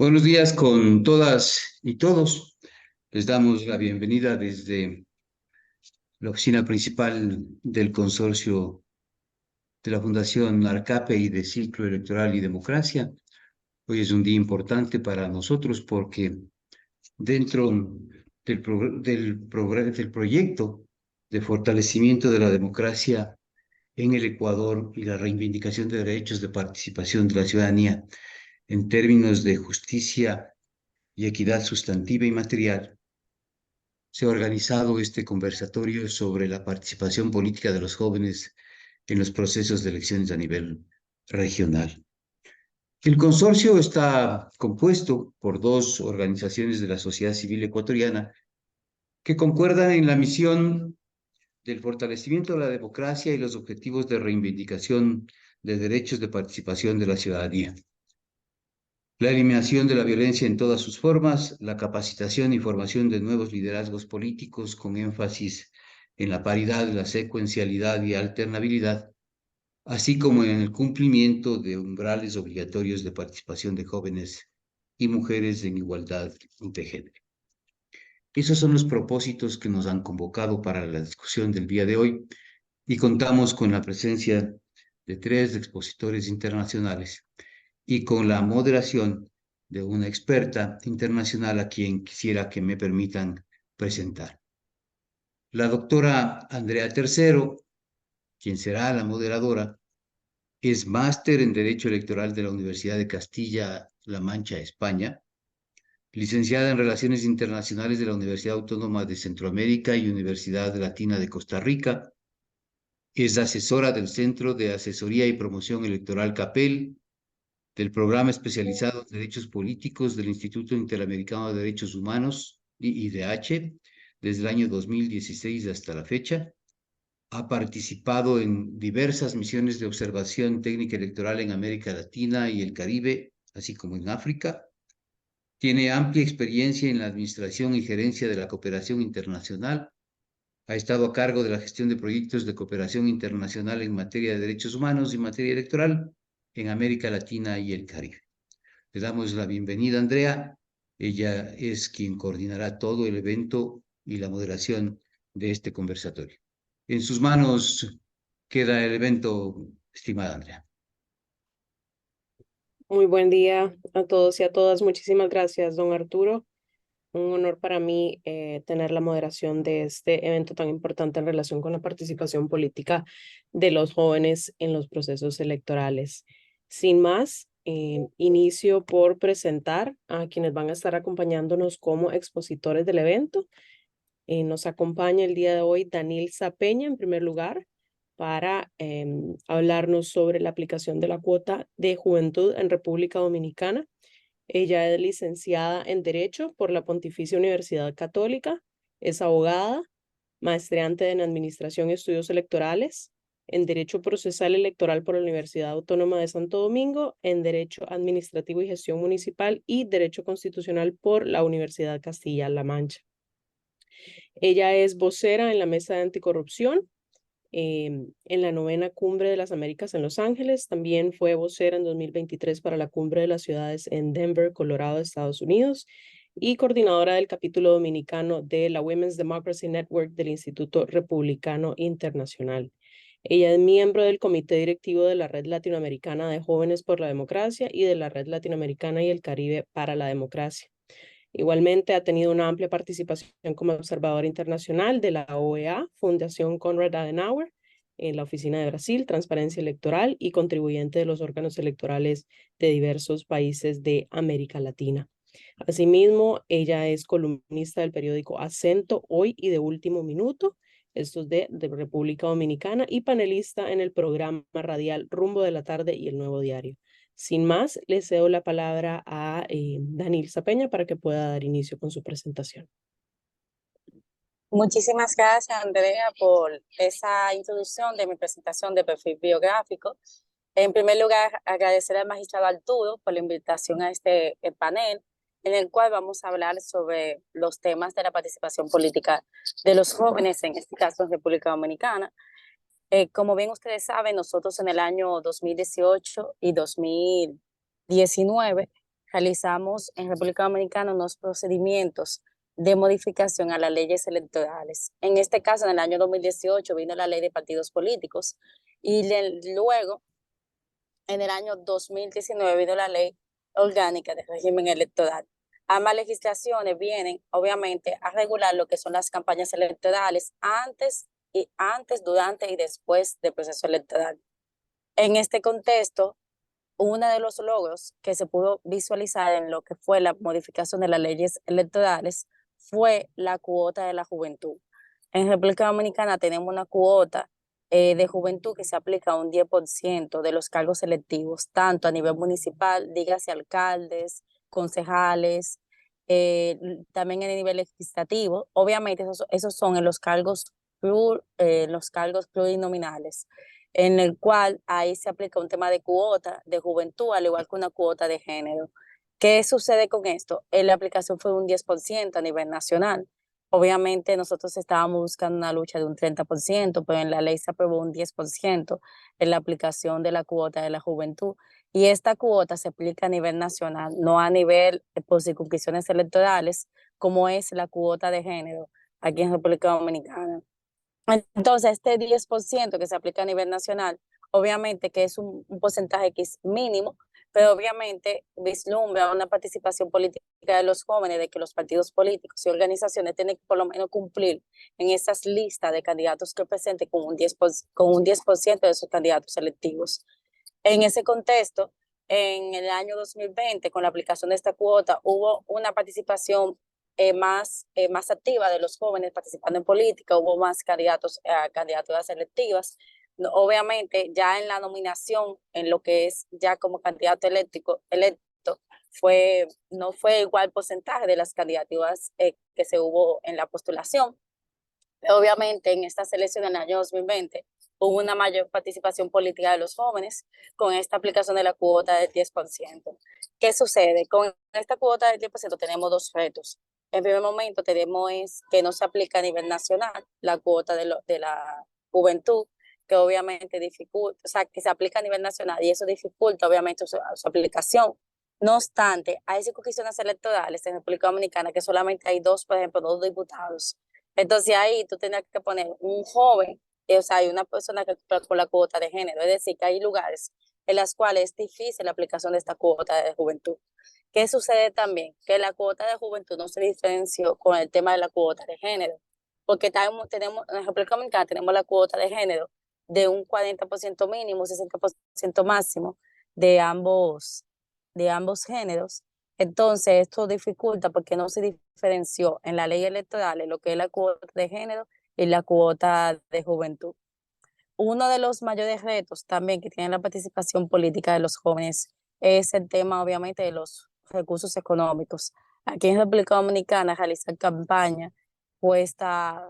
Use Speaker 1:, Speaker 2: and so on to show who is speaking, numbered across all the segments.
Speaker 1: Buenos días con todas y todos. Les damos la bienvenida desde la oficina principal del consorcio de la Fundación Arcape y de Ciclo Electoral y Democracia. Hoy es un día importante para nosotros porque dentro del proyecto de fortalecimiento de la democracia en el Ecuador y la reivindicación de derechos de participación de la ciudadanía en términos de justicia y equidad sustantiva y material, se ha organizado este conversatorio sobre la participación política de los jóvenes en los procesos de elecciones a nivel regional. El consorcio está compuesto por dos organizaciones de la sociedad civil ecuatoriana que concuerdan en la misión del fortalecimiento de la democracia y los objetivos de reivindicación de derechos de participación de la ciudadanía. La eliminación de la violencia en todas sus formas, la capacitación y formación de nuevos liderazgos políticos con énfasis en la paridad, la secuencialidad y alternabilidad, así como en el cumplimiento de umbrales obligatorios de participación de jóvenes y mujeres en igualdad de género. Esos son los propósitos que nos han convocado para la discusión del día de hoy y contamos con la presencia de tres expositores internacionales y con la moderación de una experta internacional a quien quisiera que me permitan presentar. La doctora Andrea Tercero, quien será la moderadora, es máster en Derecho Electoral de la Universidad de Castilla-La Mancha, España, licenciada en Relaciones Internacionales de la Universidad Autónoma de Centroamérica y Universidad Latina de Costa Rica, es asesora del Centro de Asesoría y Promoción Electoral CAPEL, del Programa Especializado en Derechos Políticos del Instituto Interamericano de Derechos Humanos, IDH, desde el año 2016 hasta la fecha. Ha participado en diversas misiones de observación técnica electoral en América Latina y el Caribe, así como en África. Tiene amplia experiencia en la administración y gerencia de la cooperación internacional. Ha estado a cargo de la gestión de proyectos de cooperación internacional en materia de derechos humanos y materia electoral en América Latina y el Caribe. Le damos la bienvenida a Andrea. Ella es quien coordinará todo el evento y la moderación de este conversatorio. En sus manos queda el evento, estimada Andrea.
Speaker 2: Muy buen día a todos y a todas. Muchísimas gracias, don Arturo. Un honor para mí tener la moderación de este evento tan importante en relación con la participación política de los jóvenes en los procesos electorales. Sin más, inicio por presentar a quienes van a estar acompañándonos como expositores del evento. Nos acompaña el día de hoy Danilza Peña, en primer lugar, para hablarnos sobre la aplicación de la cuota de juventud en República Dominicana. Ella es licenciada en Derecho por la Pontificia Universidad Católica, es abogada, maestreante en Administración y Estudios Electorales, en Derecho Procesal Electoral por la Universidad Autónoma de Santo Domingo, en Derecho Administrativo y Gestión Municipal y Derecho Constitucional por la Universidad Castilla-La Mancha. Ella es vocera en la Mesa de Anticorrupción, en la 9ª Cumbre de las Américas en Los Ángeles. También fue vocera en 2023 para la Cumbre de las Ciudades en Denver, Colorado, Estados Unidos, y coordinadora del capítulo dominicano de la Women's Democracy Network del Instituto Republicano Internacional. Ella es miembro del Comité Directivo de la Red Latinoamericana de Jóvenes por la Democracia y de la Red Latinoamericana y el Caribe para la Democracia. Igualmente ha tenido una amplia participación como observadora internacional de la OEA, Fundación Konrad Adenauer, en la Oficina de Brasil, Transparencia Electoral y contribuyente de los órganos electorales de diversos países de América Latina. Asimismo, ella es columnista del periódico Acento, Hoy y de Último Minuto, estos de República Dominicana, y panelista en el programa radial Rumbo de la Tarde y El Nuevo Diario. Sin más, le cedo la palabra a Danilza Peña para que pueda dar inicio con su presentación.
Speaker 3: Muchísimas gracias, Andrea, por esa introducción de mi presentación de perfil biográfico. En primer lugar, agradecer al magistrado Arturo por la invitación a este panel, en el cual vamos a hablar sobre los temas de la participación política de los jóvenes, en este caso en República Dominicana. Como bien ustedes saben, nosotros en el año 2018 y 2019 realizamos en República Dominicana unos procedimientos de modificación a las leyes electorales. En este caso, en el año 2018 vino la ley de partidos políticos y luego, en el año 2019, vino la ley orgánica de régimen electoral. Ambas legislaciones vienen, obviamente, a regular lo que son las campañas electorales antes, durante y después del proceso electoral. En este contexto, uno de los logros que se pudo visualizar en lo que fue la modificación de las leyes electorales fue la cuota de la juventud. En República Dominicana tenemos una cuota de juventud que se aplica a un 10% de los cargos selectivos, tanto a nivel municipal, dígase alcaldes, concejales, también en el nivel legislativo. Obviamente esos son en los cargos plurinominales, en el cual ahí se aplica un tema de cuota de juventud, al igual que una cuota de género. ¿Qué sucede con esto? La aplicación fue un 10% a nivel nacional. Obviamente nosotros estábamos buscando una lucha de un 30%, pero en la ley se aprobó un 10% en la aplicación de la cuota de la juventud. Y esta cuota se aplica a nivel nacional, no a nivel por circunscripciones electorales, como es la cuota de género aquí en República Dominicana. Entonces, este 10% que se aplica a nivel nacional, obviamente que es un porcentaje que es mínimo, pero obviamente vislumbra una participación política de los jóvenes, de que los partidos políticos y organizaciones tienen que por lo menos cumplir en esas listas de candidatos que presenten con un 10% de sus candidatos electivos. En ese contexto, en el año 2020, con la aplicación de esta cuota, hubo una participación más activa de los jóvenes participando en política, hubo más candidaturas selectivas. Obviamente, ya en la nominación, en lo que es ya como candidato electo, no fue igual porcentaje de las candidaturas que se hubo en la postulación. Obviamente, en estas elecciones en el año 2020 hubo una mayor participación política de los jóvenes con esta aplicación de la cuota del 10%. ¿Qué sucede? Con esta cuota del 10% tenemos dos retos. En primer momento tenemos que no se aplica a nivel nacional la cuota de la juventud, que obviamente dificulta, o sea, que se aplica a nivel nacional y eso dificulta obviamente su aplicación. No obstante, hay circunscripciones electorales en República Dominicana que solamente hay por ejemplo, dos diputados. Entonces ahí tú tenías que poner un joven, o sea, hay una persona que por la cuota de género, es decir, que hay lugares en los cuales es difícil la aplicación de esta cuota de juventud. ¿Qué sucede también? Que la cuota de juventud no se diferenció con el tema de la cuota de género, porque tenemos, en la República Dominicana tenemos la cuota de género de un 40% mínimo, 60% máximo de ambos géneros. Entonces, esto dificulta porque no se diferenció en la ley electoral en lo que es la cuota de género y la cuota de juventud. Uno de los mayores retos también que tiene la participación política de los jóvenes es el tema, obviamente, de los recursos económicos. Aquí en República Dominicana, realizar campaña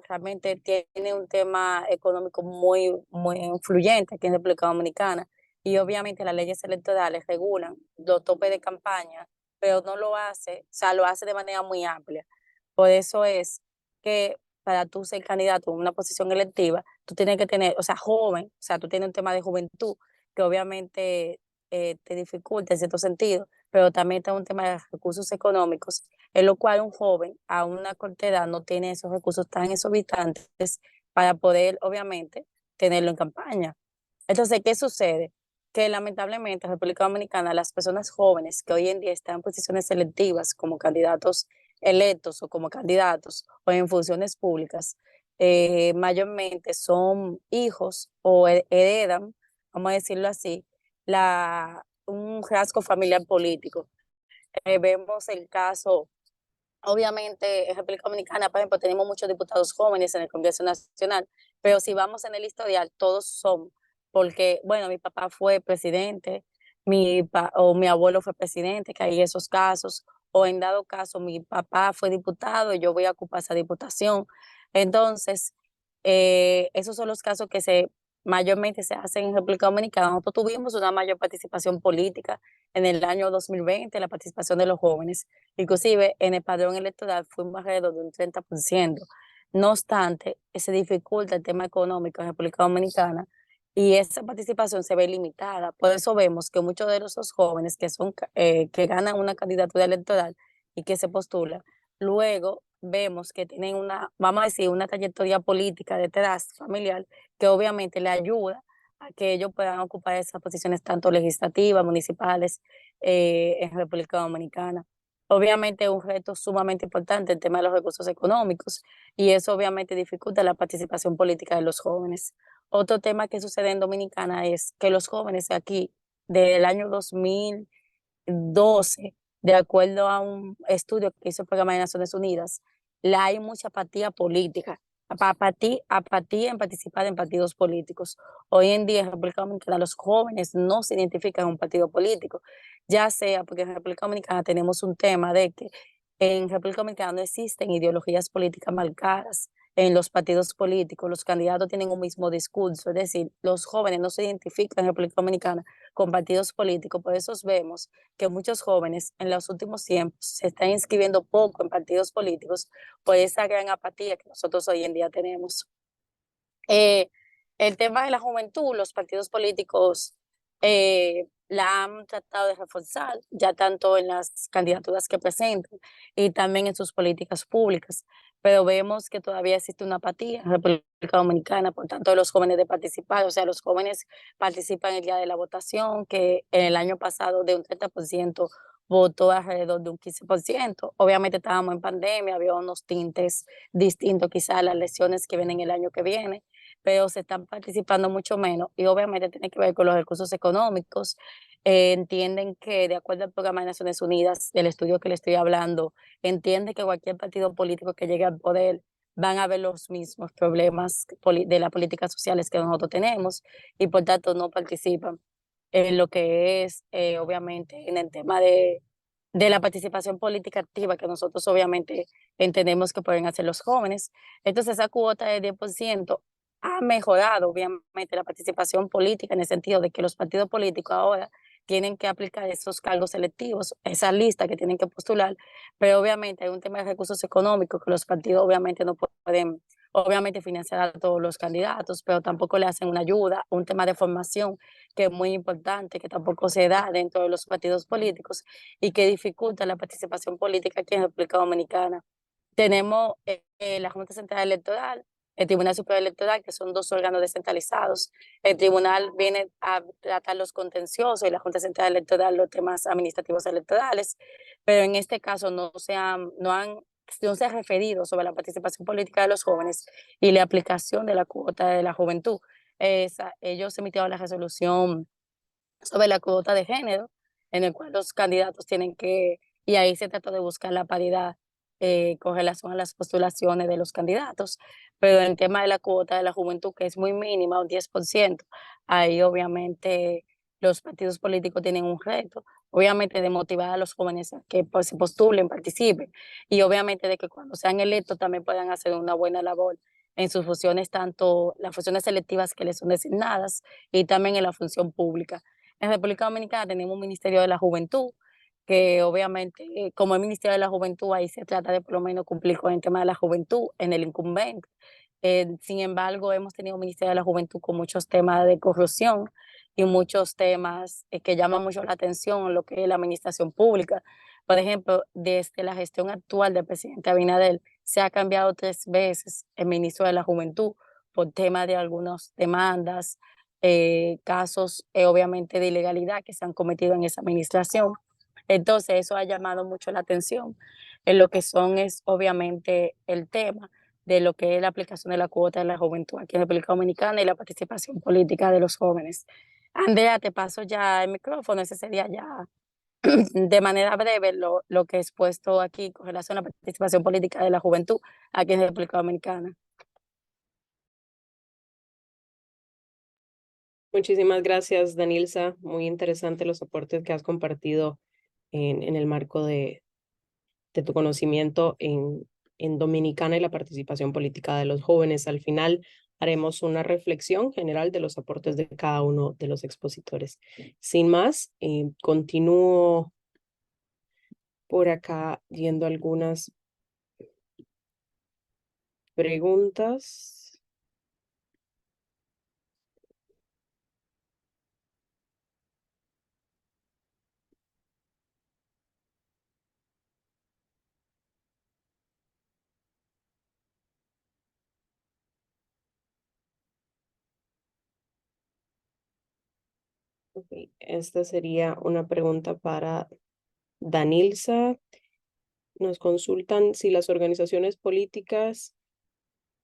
Speaker 3: realmente tiene un tema económico muy, muy influyente aquí en República Dominicana. Y obviamente las leyes electorales regulan los topes de campaña, pero no lo hace, o sea, lo hace de manera muy amplia. Por eso es que para tú ser candidato en una posición electiva, tú tienes que tener, o sea, joven, o sea, tú tienes un tema de juventud que obviamente te dificulta en cierto sentido, pero también está un tema de recursos económicos, en lo cual un joven a una corta edad no tiene esos recursos tan exorbitantes para poder, obviamente, tenerlo en campaña. Entonces, ¿qué sucede? Que lamentablemente en República Dominicana las personas jóvenes que hoy en día están en posiciones selectivas como candidatos electos o como candidatos o en funciones públicas, mayormente son hijos o heredan, vamos a decirlo así, un rasgo familiar político. Vemos el caso, obviamente en República Dominicana, por ejemplo, tenemos muchos diputados jóvenes en el Congreso Nacional, pero si vamos en el historial, todos son, porque, bueno, mi papá fue presidente, o mi abuelo fue presidente, que hay esos casos, o en dado caso, mi papá fue diputado y yo voy a ocupar esa diputación. Entonces, esos son los casos que mayormente se hacen en República Dominicana. Nosotros tuvimos una mayor participación política en el año 2020, la participación de los jóvenes. Inclusive en el padrón electoral fuimos alrededor de un 30%. No obstante, se dificulta el tema económico en República Dominicana y esa participación se ve limitada. Por eso vemos que muchos de esos jóvenes que ganan una candidatura electoral y que se postulan, luego vemos que tienen vamos a decir, una trayectoria política detrás, familiar, que obviamente le ayuda a que ellos puedan ocupar esas posiciones tanto legislativas, municipales, en República Dominicana. Obviamente es un reto sumamente importante el tema de los recursos económicos y eso obviamente dificulta la participación política de los jóvenes. Otro tema que sucede en Dominicana es que los jóvenes aquí, del año 2012, de acuerdo a un estudio que hizo el Programa de Naciones Unidas, hay mucha apatía política, apatía en participar en partidos políticos. Hoy en día en República Dominicana los jóvenes no se identifican en un partido político, ya sea porque en República Dominicana tenemos un tema de que en República Dominicana no existen ideologías políticas marcadas en los partidos políticos, los candidatos tienen un mismo discurso, es decir, los jóvenes no se identifican en República Dominicana con partidos políticos, por eso vemos que muchos jóvenes en los últimos tiempos se están inscribiendo poco en partidos políticos por esa gran apatía que nosotros hoy en día tenemos. Eh, el tema de la juventud, los partidos políticos la han tratado de reforzar, ya tanto en las candidaturas que presentan y también en sus políticas públicas, pero vemos que todavía existe una apatía en República Dominicana, por tanto, de los jóvenes de participar, o sea, los jóvenes participan el día de la votación, que en el año pasado de un 30% votó alrededor de un 15%. Obviamente estábamos en pandemia, había unos tintes distintos quizás a las elecciones que vienen el año que viene, pero se están participando mucho menos y obviamente tiene que ver con los recursos económicos. Entienden que de acuerdo al Programa de Naciones Unidas, del estudio que le estoy hablando, entiende que cualquier partido político que llegue al poder van a ver los mismos problemas de las políticas sociales que nosotros tenemos y por tanto no participan en lo que es obviamente en el tema de la participación política activa que nosotros obviamente entendemos que pueden hacer los jóvenes. Entonces esa cuota de 10% ha mejorado obviamente la participación política en el sentido de que los partidos políticos ahora tienen que aplicar esos cargos selectivos, esa lista que tienen que postular, pero obviamente hay un tema de recursos económicos que los partidos obviamente no pueden, obviamente financiar a todos los candidatos, pero tampoco le hacen una ayuda, un tema de formación que es muy importante, que tampoco se da dentro de los partidos políticos y que dificulta la participación política aquí en República Dominicana. Tenemos la Junta Central Electoral, el Tribunal Superior Electoral, que son dos órganos descentralizados. El tribunal viene a tratar los contenciosos y la Junta Central Electoral los temas administrativos electorales, pero en este caso no se ha referido sobre la participación política de los jóvenes y la aplicación de la cuota de la juventud. Ellos emitieron la resolución sobre la cuota de género, en el cual los candidatos tienen y ahí se trató de buscar la paridad con relación a las postulaciones de los candidatos, pero en el tema de la cuota de la juventud, que es muy mínima, un 10%, ahí obviamente los partidos políticos tienen un reto, obviamente de motivar a los jóvenes a que pues, se postulen, participen, y obviamente de que cuando sean electos también puedan hacer una buena labor en sus funciones, tanto las funciones selectivas que les son designadas y también en la función pública. En República Dominicana tenemos un Ministerio de la Juventud, que obviamente, como el Ministerio de la Juventud, ahí se trata de por lo menos cumplir con el tema de la juventud en el incumbente. Sin embargo, hemos tenido un Ministerio de la Juventud con muchos temas de corrupción y muchos temas que llaman mucho la atención en lo que es la administración pública. Por ejemplo, desde la gestión actual del presidente Abinader, se ha cambiado 3 veces el ministro de la Juventud por tema de algunas demandas, casos obviamente de ilegalidad que se han cometido en esa administración. Entonces eso ha llamado mucho la atención en lo que es obviamente el tema de lo que es la aplicación de la cuota de la juventud aquí en República Dominicana y la participación política de los jóvenes. Andrea, te paso ya el micrófono, ese sería ya de manera breve lo que he expuesto aquí con relación a la participación política de la juventud aquí en República Dominicana.
Speaker 2: Muchísimas gracias, Danilza. Muy interesante los aportes que has compartido en el marco de tu conocimiento en Dominicana y la participación política de los jóvenes. Al final haremos una reflexión general de los aportes de cada uno de los expositores. Sin más, continúo por acá viendo algunas preguntas. Ok, esta sería una pregunta para Danilza. Nos consultan si las organizaciones políticas,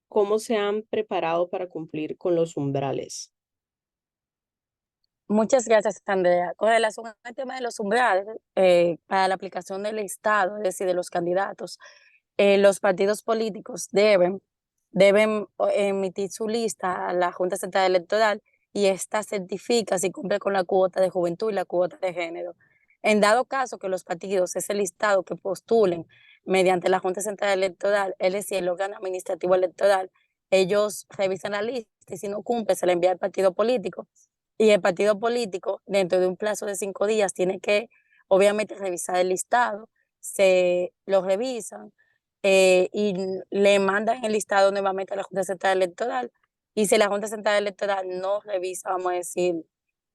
Speaker 2: ¿cómo se han preparado para cumplir con los umbrales?
Speaker 3: Muchas gracias, Andrea. Con relación al tema de los umbrales, para la aplicación del listado, es decir, de los candidatos, los partidos políticos deben emitir su lista a la Junta Central Electoral y ésta certifica si cumple con la cuota de juventud y la cuota de género. En dado caso que los partidos, ese listado que postulen mediante la Junta Central Electoral, es decir, el órgano administrativo electoral, ellos revisan la lista y si no cumple se le envía al partido político y el partido político dentro de un plazo de 5 días tiene que obviamente revisar el listado, se lo revisan y le mandan el listado nuevamente a la Junta Central Electoral. Y si la Junta Central Electoral no revisa, vamos a decir,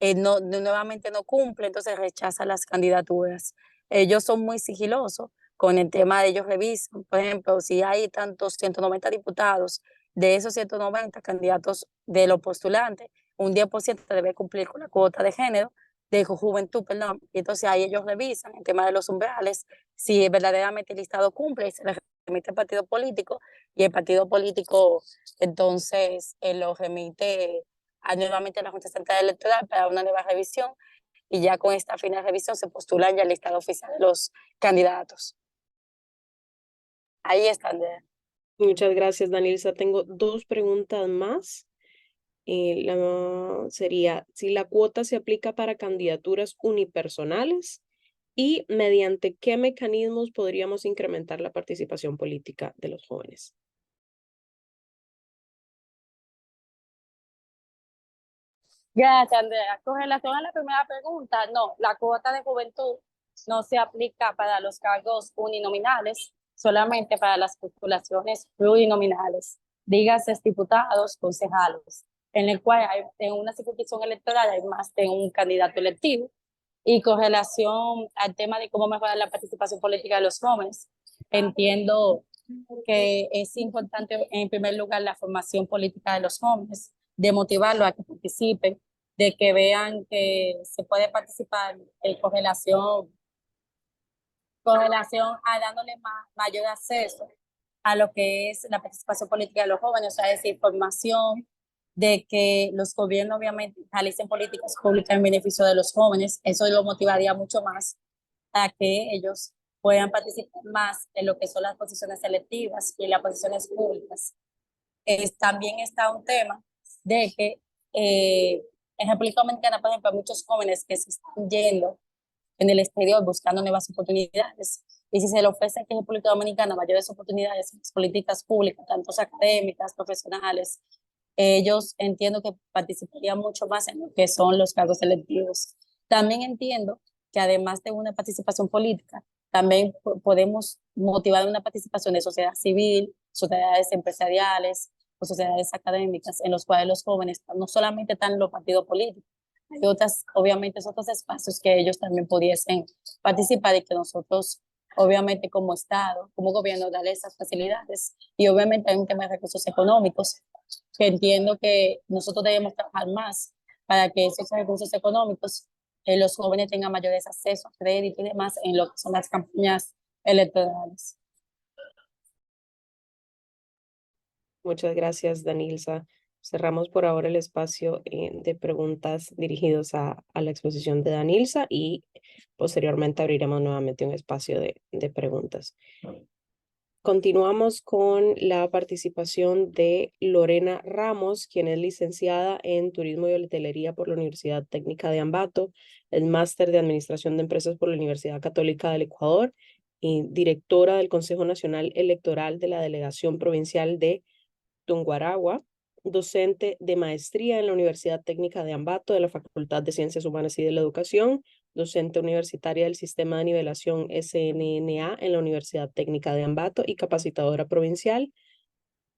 Speaker 3: nuevamente no cumple, entonces rechaza las candidaturas. Ellos son muy sigilosos con el tema de ellos revisan. Por ejemplo, si hay tantos 190 diputados, de esos 190 candidatos de los postulantes, un 10% debe cumplir con la cuota de género, de juventud, perdón. Y entonces ahí ellos revisan el tema de los umbrales, si verdaderamente el listado cumple y se le remite al partido político y el partido político entonces lo remite nuevamente a la Junta Central Electoral para una nueva revisión y ya con esta final revisión se postulan ya el listado oficial de los candidatos. Ahí está, Andrea.
Speaker 2: Muchas gracias, Danilza. Tengo dos preguntas más. Sería si la cuota se aplica para candidaturas unipersonales y mediante qué mecanismos podríamos incrementar la participación política de los jóvenes.
Speaker 3: Gracias, Andrea. Con relación a la primera pregunta, no, la cuota de juventud no se aplica para los cargos uninominales, solamente para las postulaciones plurinominales, dígase diputados, concejales, en el cual en una circunscripción electoral hay más de un candidato electivo. Y con relación al tema de cómo mejorar la participación política de los jóvenes, entiendo que es importante, en primer lugar, la formación política de los jóvenes, de motivarlos a que participen, de que vean que se puede participar con relación a dándole mayor acceso a lo que es la participación política de los jóvenes, o sea, es decir, formación de que los gobiernos obviamente realicen políticas públicas en beneficio de los jóvenes. Eso lo motivaría mucho más a que ellos puedan participar más en lo que son las posiciones selectivas y las posiciones públicas. También está un tema de que en República Dominicana, por ejemplo, hay muchos jóvenes que se están yendo en el exterior buscando nuevas oportunidades. Y si se le ofrece aquí en República Dominicana mayores oportunidades en las políticas públicas, tanto académicas, profesionales, ellos entiendo que participarían mucho más en lo que son los cargos selectivos. También entiendo que además de una participación política, también podemos motivar una participación de sociedad civil, sociedades empresariales o sociedades académicas, en los cuales los jóvenes no solamente están en los partidos políticos, hay otras, obviamente, otros espacios que ellos también pudiesen participar y que nosotros, obviamente, como Estado, como gobierno, darle esas facilidades. Y obviamente hay un tema de recursos económicos, que entiendo que nosotros debemos trabajar más para que esos recursos económicos, los jóvenes tengan mayores accesos a crédito y demás en lo que son las campañas electorales.
Speaker 2: Muchas gracias, Danilza. Cerramos por ahora el espacio de preguntas dirigidos a la exposición de Danilza y posteriormente abriremos nuevamente un espacio de preguntas. Continuamos con la participación de Lorena Ramos, quien es licenciada en Turismo y Hotelería por la Universidad Técnica de Ambato, es máster de Administración de Empresas por la Universidad Católica del Ecuador y directora del Consejo Nacional Electoral de la Delegación Provincial de Tunguaragua, docente de maestría en la Universidad Técnica de Ambato de la Facultad de Ciencias Humanas y de la Educación, docente universitaria del Sistema de Nivelación SNNA en la Universidad Técnica de Ambato y capacitadora provincial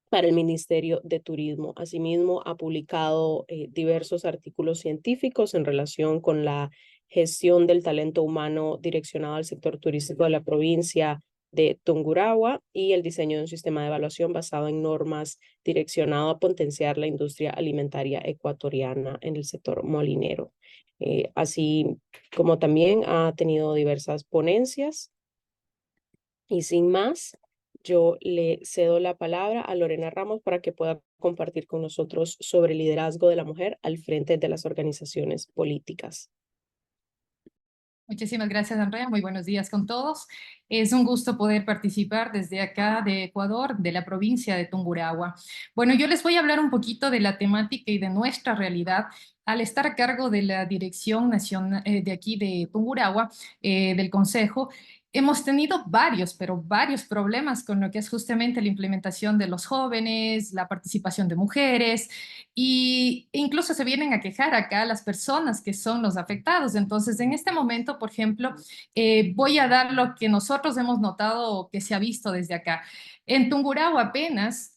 Speaker 2: para el Ministerio de Turismo. Asimismo, ha publicado diversos artículos científicos en relación con la gestión del talento humano direccionado al sector turístico de la provincia de Tungurahua y el diseño de un sistema de evaluación basado en normas direccionado a potenciar la industria alimentaria ecuatoriana en el sector molinero. Así como también ha tenido diversas ponencias. Y sin más, yo le cedo la palabra a Lorena Ramos para que pueda compartir con nosotros sobre el liderazgo de la mujer al frente de las organizaciones políticas.
Speaker 4: Muchísimas gracias, Andrea. Muy buenos días con todos. Es un gusto poder participar desde acá de Ecuador, de la provincia de Tungurahua. Bueno, yo les voy a hablar un poquito de la temática y de nuestra realidad al estar a cargo de la Dirección Nacional de aquí de Tungurahua, del Consejo. Hemos tenido pero varios problemas con lo que es justamente la implementación de los jóvenes, la participación de mujeres, y incluso se vienen a quejar acá las personas que son los afectados. Entonces, en este momento, por ejemplo, voy a dar lo que nosotros hemos notado que se ha visto desde acá. En Tungurahua apenas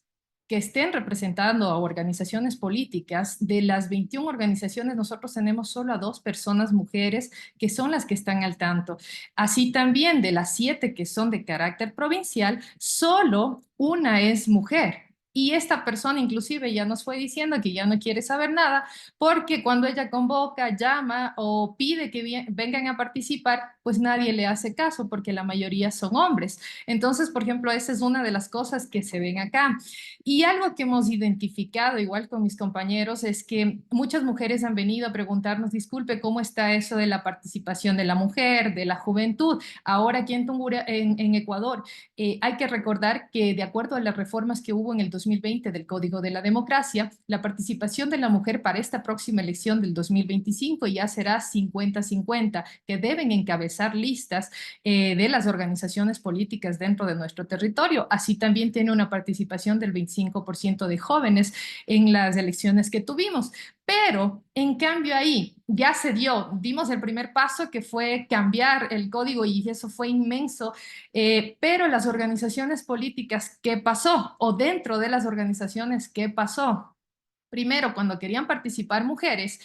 Speaker 4: que estén representando a organizaciones políticas, de las 21 organizaciones, nosotros tenemos solo a 2 personas mujeres que son las que están al tanto. Así también de las 7 que son de carácter provincial, solo una es mujer. Y esta persona inclusive ya nos fue diciendo que ya no quiere saber nada porque cuando ella convoca, llama o pide que vengan a participar, pues nadie le hace caso porque la mayoría son hombres. Entonces, por ejemplo, esa es una de las cosas que se ven acá. Y algo que hemos identificado igual con mis compañeros es que muchas mujeres han venido a preguntarnos, disculpe, ¿cómo está eso de la participación de la mujer, de la juventud? Ahora aquí en Ecuador, hay que recordar que de acuerdo a las reformas que hubo en el 2020 del Código de la Democracia, la participación de la mujer para esta próxima elección del 2025 ya será 50-50, que deben encabezar listas de las organizaciones políticas dentro de nuestro territorio. Así también tiene una participación del 25% de jóvenes en las elecciones que tuvimos. Pero, en cambio, ahí ya se dimos el primer paso que fue cambiar el código y eso fue inmenso, pero las organizaciones políticas, ¿qué pasó? O dentro de las organizaciones, ¿qué pasó? Primero, cuando querían participar mujeres,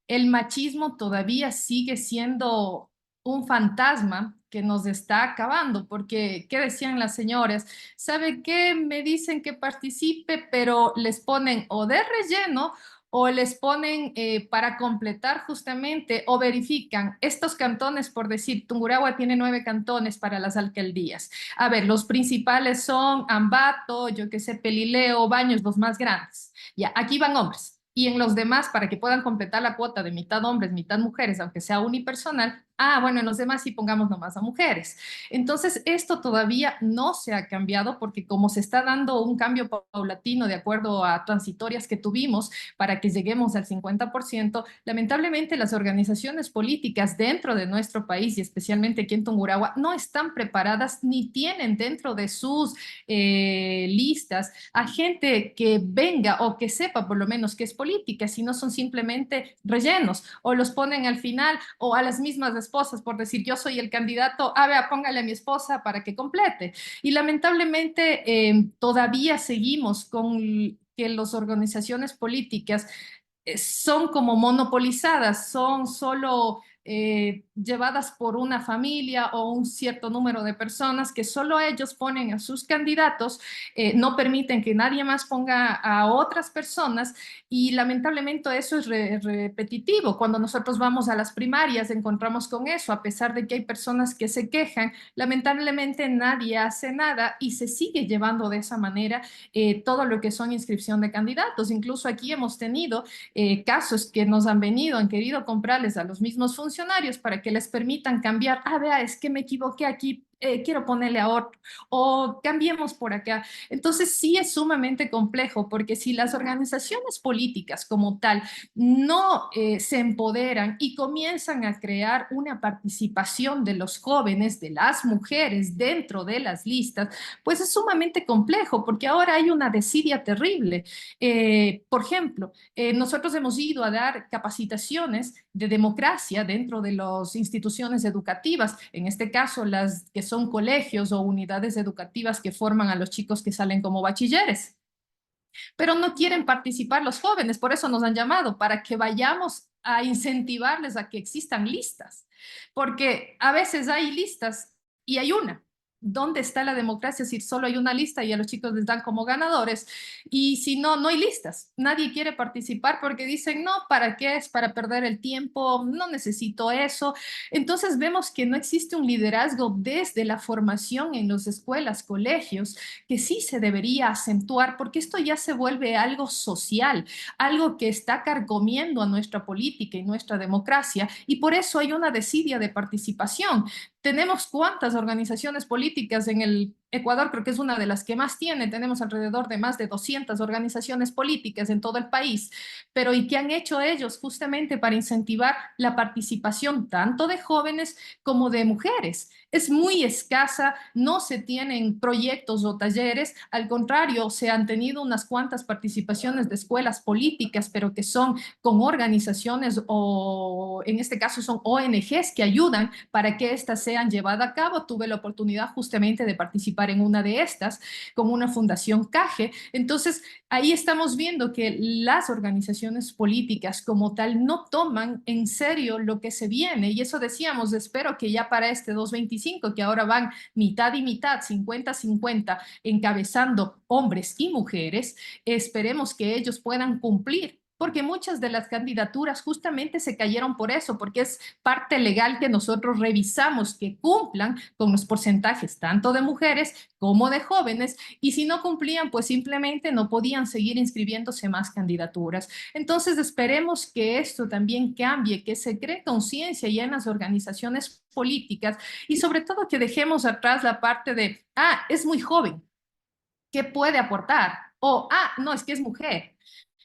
Speaker 4: el machismo todavía sigue siendo un fantasma que nos está acabando, porque, ¿qué decían las señoras? ¿Sabe qué? Me dicen que participe, pero les ponen o de relleno o les ponen para completar justamente o verifican estos cantones, por decir, Tungurahua tiene 9 cantones para las alcaldías. A ver, los principales son Ambato, yo qué sé, Pelileo, Baños, los más grandes. Ya, aquí van hombres. Y en los demás, para que puedan completar la cuota de mitad hombres, mitad mujeres, aunque sea unipersonal, bueno, en los demás sí pongamos nomás a mujeres. Entonces, esto todavía no se ha cambiado porque como se está dando un cambio paulatino de acuerdo a transitorias que tuvimos para que lleguemos al 50%, lamentablemente las organizaciones políticas dentro de nuestro país y especialmente aquí en Tungurahua no están preparadas ni tienen dentro de sus listas a gente que venga o que sepa por lo menos que es política, si no son simplemente rellenos o los ponen al final o a las mismas esposas por decir yo soy el candidato, vea, póngale a mi esposa para que complete. Y lamentablemente todavía seguimos con que las organizaciones políticas son como monopolizadas, son solo llevadas por una familia o un cierto número de personas que solo ellos ponen a sus candidatos, no permiten que nadie más ponga a otras personas y lamentablemente eso es repetitivo. Cuando nosotros vamos a las primarias encontramos con eso, a pesar de que hay personas que se quejan, lamentablemente nadie hace nada y se sigue llevando de esa manera todo lo que son inscripción de candidatos. Incluso aquí hemos tenido casos que nos han querido comprarles a los mismos funcionarios para que les permitan cambiar, vea, es que me equivoqué aquí, quiero ponerle a otro, o cambiemos por acá. Entonces sí es sumamente complejo, porque si las organizaciones políticas como tal no se empoderan y comienzan a crear una participación de los jóvenes, de las mujeres dentro de las listas, pues es sumamente complejo, porque ahora hay una desidia terrible. Por ejemplo, nosotros hemos ido a dar capacitaciones de democracia dentro de las instituciones educativas, en este caso las que son colegios o unidades educativas que forman a los chicos que salen como bachilleres. Pero no quieren participar los jóvenes, por eso nos han llamado, para que vayamos a incentivarles a que existan listas, porque a veces hay listas y hay una. ¿dónde está la democracia si solo hay una lista y a los chicos les dan como ganadores? Y si no, no hay listas. Nadie quiere participar porque dicen, no, ¿para qué? Es para perder el tiempo, no necesito eso. Entonces vemos que no existe un liderazgo desde la formación en las escuelas, colegios, que sí se debería acentuar porque esto ya se vuelve algo social, algo que está carcomiendo a nuestra política y nuestra democracia, y por eso hay una desidia de participación. Tenemos cuántas organizaciones políticas en el Ecuador, creo que es una de las que más tiene, tenemos alrededor de más de 200 organizaciones políticas en todo el país, pero ¿y qué han hecho ellos justamente para incentivar la participación tanto de jóvenes como de mujeres? Es muy escasa, no se tienen proyectos o talleres, al contrario, se han tenido unas cuantas participaciones de escuelas políticas, pero que son con organizaciones o en este caso son ONGs que ayudan para que éstas sean llevadas a cabo. Tuve la oportunidad justamente de participar en una de estas con una fundación CAGE. Entonces, ahí estamos viendo que las organizaciones políticas como tal no toman en serio lo que se viene. Y eso decíamos, espero que ya para este 2025, que ahora van mitad y mitad, 50-50, encabezando hombres y mujeres, esperemos que ellos puedan cumplir, porque muchas de las candidaturas justamente se cayeron por eso, porque es parte legal que nosotros revisamos que cumplan con los porcentajes tanto de mujeres como de jóvenes, y si no cumplían, pues simplemente no podían seguir inscribiéndose más candidaturas. Entonces esperemos que esto también cambie, que se cree conciencia ya en las organizaciones políticas y sobre todo que dejemos atrás la parte de, es muy joven, ¿qué puede aportar? O, no, es que es mujer.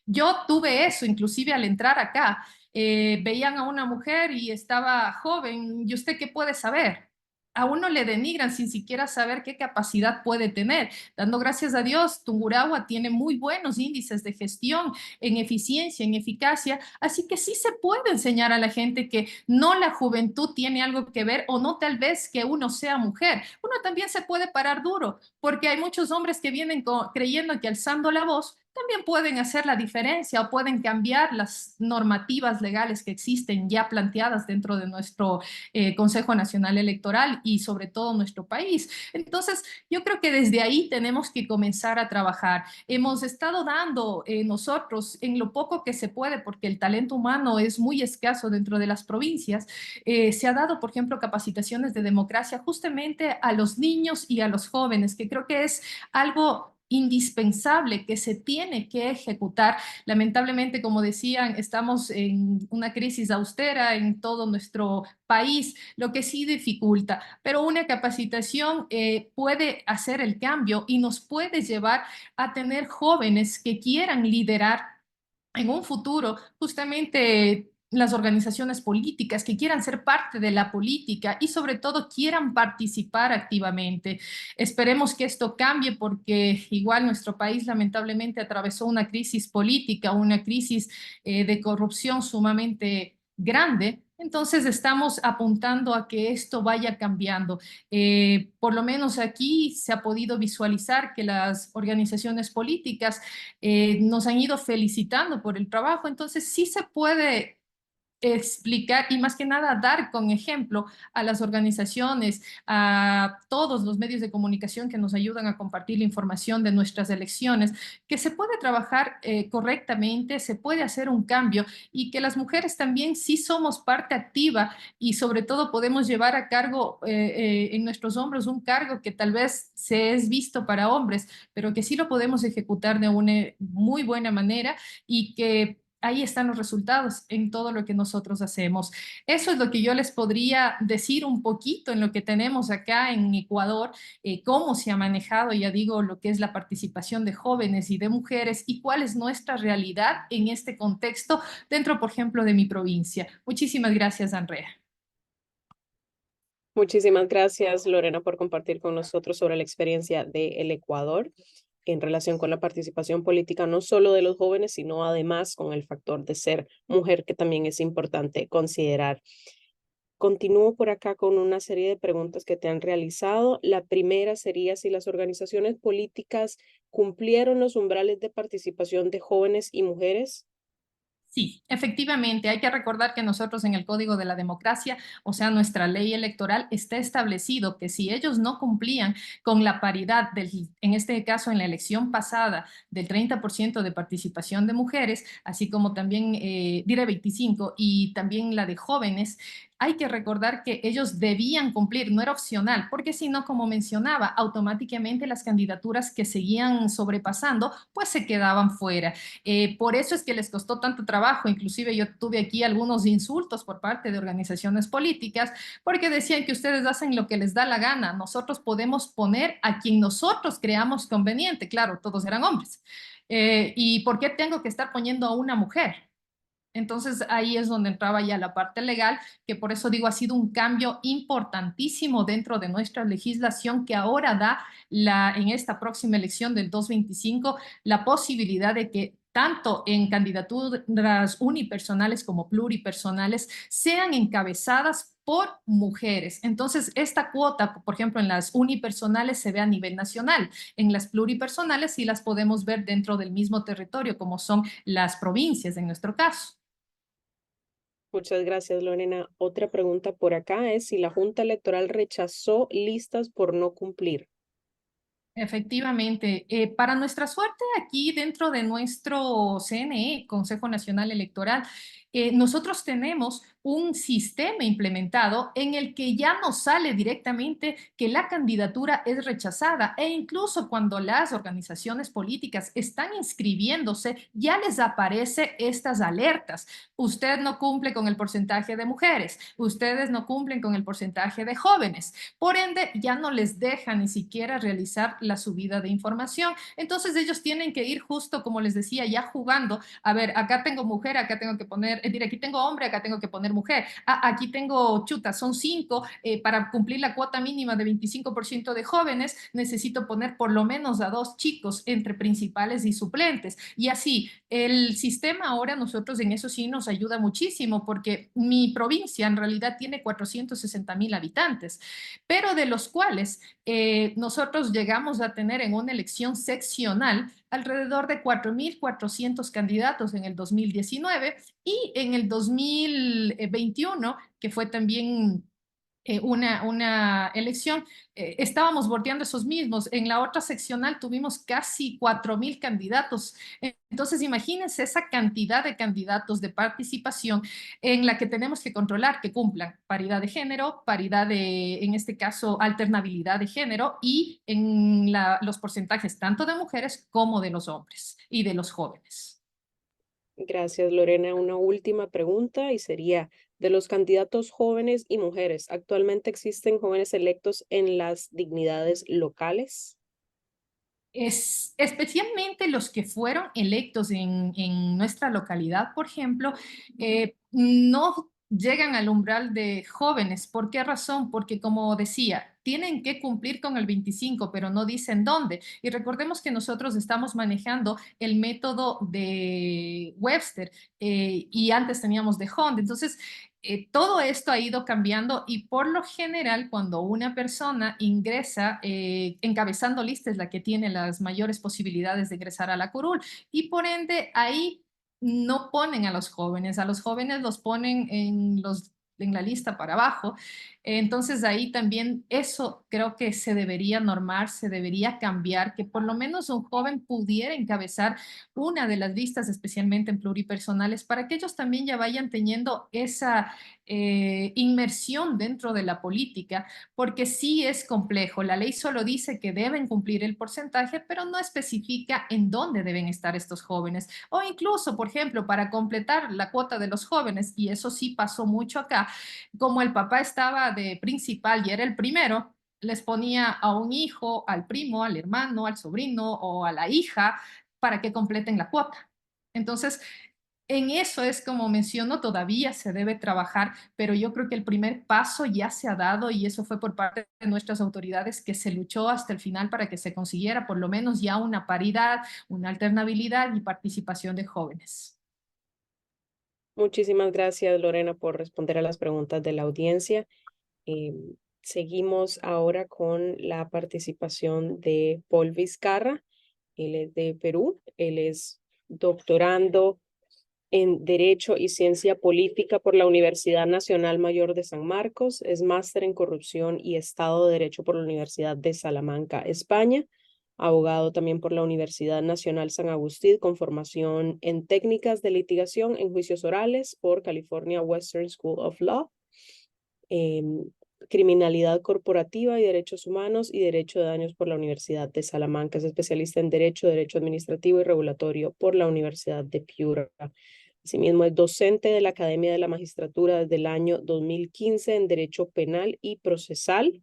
Speaker 4: Yo tuve eso, inclusive al entrar acá, veían a una mujer y estaba joven, ¿y usted qué puede saber? A uno le denigran sin siquiera saber qué capacidad puede tener. Dando gracias a Dios, Tungurahua tiene muy buenos índices de gestión en eficiencia, en eficacia, así que sí se puede enseñar a la gente que no la juventud tiene algo que ver o no tal vez que uno sea mujer. Uno también se puede parar duro, porque hay muchos hombres que vienen creyendo que alzando la voz también pueden hacer la diferencia o pueden cambiar las normativas legales que existen ya planteadas dentro de nuestro Consejo Nacional Electoral y sobre todo nuestro país. Entonces, yo creo que desde ahí tenemos que comenzar a trabajar. Hemos estado dando nosotros en lo poco que se puede, porque el talento humano es muy escaso dentro de las provincias, se ha dado, por ejemplo, capacitaciones de democracia justamente a los niños y a los jóvenes, que creo que es algo indispensable que se tiene que ejecutar. Lamentablemente, como decían, estamos en una crisis austera en todo nuestro país, lo que sí dificulta, pero una capacitación puede hacer el cambio y nos puede llevar a tener jóvenes que quieran liderar en un futuro justamente las organizaciones políticas que quieran ser parte de la política y sobre todo quieran participar activamente. Esperemos que esto cambie porque igual nuestro país lamentablemente atravesó una crisis política, una crisis de corrupción sumamente grande. Entonces estamos apuntando a que esto vaya cambiando. Por lo menos aquí se ha podido visualizar que las organizaciones políticas nos han ido felicitando por el trabajo, entonces sí se puede explicar y más que nada dar con ejemplo a las organizaciones, a todos los medios de comunicación que nos ayudan a compartir la información de nuestras elecciones, que se puede trabajar correctamente, se puede hacer un cambio y que las mujeres también sí somos parte activa y sobre todo podemos llevar a cargo en nuestros hombros un cargo que tal vez se es visto para hombres, pero que sí lo podemos ejecutar de una muy buena manera y que ahí están los resultados en todo lo que nosotros hacemos. Eso es lo que yo les podría decir un poquito en lo que tenemos acá en Ecuador, cómo se ha manejado, ya digo, lo que es la participación de jóvenes y de mujeres y cuál es nuestra realidad en este contexto dentro, por ejemplo, de mi provincia. Muchísimas gracias, Andrea.
Speaker 2: Muchísimas gracias, Lorena, por compartir con nosotros sobre la experiencia del Ecuador en relación con la participación política, no solo de los jóvenes, sino además con el factor de ser mujer, que también es importante considerar. Continúo por acá con una serie de preguntas que te han realizado. La primera sería si las organizaciones políticas cumplieron los umbrales de participación de jóvenes y mujeres.
Speaker 4: Sí, efectivamente, hay que recordar que nosotros en el Código de la Democracia, o sea, nuestra ley electoral, está establecido que si ellos no cumplían con la paridad, en este caso en la elección pasada, del 30% de participación de mujeres, así como también, diré 25, y también la de jóvenes, hay que recordar que ellos debían cumplir, no era opcional, porque si no, como mencionaba, automáticamente las candidaturas que seguían sobrepasando, pues se quedaban fuera. Por eso es que les costó tanto trabajo, inclusive yo tuve aquí algunos insultos por parte de organizaciones políticas, porque decían que ustedes hacen lo que les da la gana, nosotros podemos poner a quien nosotros creamos conveniente, claro, todos eran hombres. ¿Y por qué tengo que estar poniendo a una mujer? Entonces ahí es donde entraba ya la parte legal, que por eso digo, ha sido un cambio importantísimo dentro de nuestra legislación que ahora da en esta próxima elección del 2025 la posibilidad de que tanto en candidaturas unipersonales como pluripersonales sean encabezadas por mujeres. Entonces, esta cuota, por ejemplo, en las unipersonales se ve a nivel nacional, en las pluripersonales sí las podemos ver dentro del mismo territorio, como son las provincias en nuestro caso.
Speaker 2: Muchas gracias, Lorena. Otra pregunta por acá es si la Junta Electoral rechazó listas por no cumplir.
Speaker 4: Efectivamente, para nuestra suerte aquí dentro de nuestro CNE, Consejo Nacional Electoral, nosotros tenemos un sistema implementado en el que ya nos sale directamente que la candidatura es rechazada e incluso cuando las organizaciones políticas están inscribiéndose, ya les aparece estas alertas. Usted no cumple con el porcentaje de mujeres, ustedes no cumplen con el porcentaje de jóvenes. Por ende, ya no les deja ni siquiera realizar la subida de información. Entonces ellos tienen que ir justo, como les decía, ya jugando. A ver, acá tengo mujer, acá tengo que poner, aquí tengo hombre, acá tengo que poner mujer. Aquí tengo chuta, son 5. Para cumplir la cuota mínima de 25% de jóvenes, necesito poner por lo menos a 2 chicos entre principales y suplentes. Y así, el sistema ahora nosotros en eso sí nos ayuda muchísimo porque mi provincia en realidad tiene 460,000 habitantes, pero de los cuales nosotros llegamos a tener en una elección seccional alrededor de 4,400 candidatos en el 2019 y en el 2021, que fue también una elección, estábamos bordeando esos mismos. En la otra seccional tuvimos casi 4,000 candidatos. Entonces, imagínense esa cantidad de candidatos de participación en la que tenemos que controlar que cumplan paridad de género, paridad de, en este caso, alternabilidad de género y en los porcentajes tanto de mujeres como de los hombres y de los jóvenes.
Speaker 2: Gracias, Lorena. Una última pregunta y sería, de los candidatos jóvenes y mujeres, ¿actualmente existen jóvenes electos en las dignidades locales?
Speaker 4: Especialmente los que fueron electos en nuestra localidad, por ejemplo, no llegan al umbral de jóvenes. ¿Por qué razón? Porque, como decía, tienen que cumplir con el 25, pero no dicen dónde. Y recordemos que nosotros estamos manejando el método de Webster y antes teníamos de Hond. Entonces, todo esto ha ido cambiando y por lo general cuando una persona ingresa, encabezando listas es la que tiene las mayores posibilidades de ingresar a la curul y por ende ahí no ponen a los jóvenes los ponen en la lista para abajo. Entonces ahí también eso creo que se debería normar, se debería cambiar, que por lo menos un joven pudiera encabezar una de las listas, especialmente en pluripersonales, para que ellos también ya vayan teniendo esa inmersión dentro de la política, porque sí es complejo. La ley solo dice que deben cumplir el porcentaje, pero no especifica en dónde deben estar estos jóvenes. O incluso, por ejemplo, para completar la cuota de los jóvenes, y eso sí pasó mucho acá, como el papá estaba de principal y era el primero, les ponía a un hijo, al primo, al hermano, al sobrino o a la hija para que completen la cuota. Entonces, en eso es como menciono, todavía se debe trabajar, pero yo creo que el primer paso ya se ha dado y eso fue por parte de nuestras autoridades que se luchó hasta el final para que se consiguiera por lo menos ya una paridad, una alternabilidad y participación de jóvenes.
Speaker 2: Muchísimas gracias, Lorena, por responder a las preguntas de la audiencia. Seguimos ahora con la participación de Paul Vizcarra. Él es de Perú, él es doctorando en Derecho y Ciencia Política por la Universidad Nacional Mayor de San Marcos. Es máster en Corrupción y Estado de Derecho por la Universidad de Salamanca, España. Abogado también por la Universidad Nacional San Agustín, con formación en técnicas de litigación en juicios orales por California Western School of Law. Criminalidad corporativa y derechos humanos y derecho de daños por la Universidad de Salamanca. Es especialista en derecho administrativo y regulatorio por la Universidad de Piura. Asimismo, es docente de la Academia de la Magistratura desde el año 2015 en Derecho Penal y Procesal.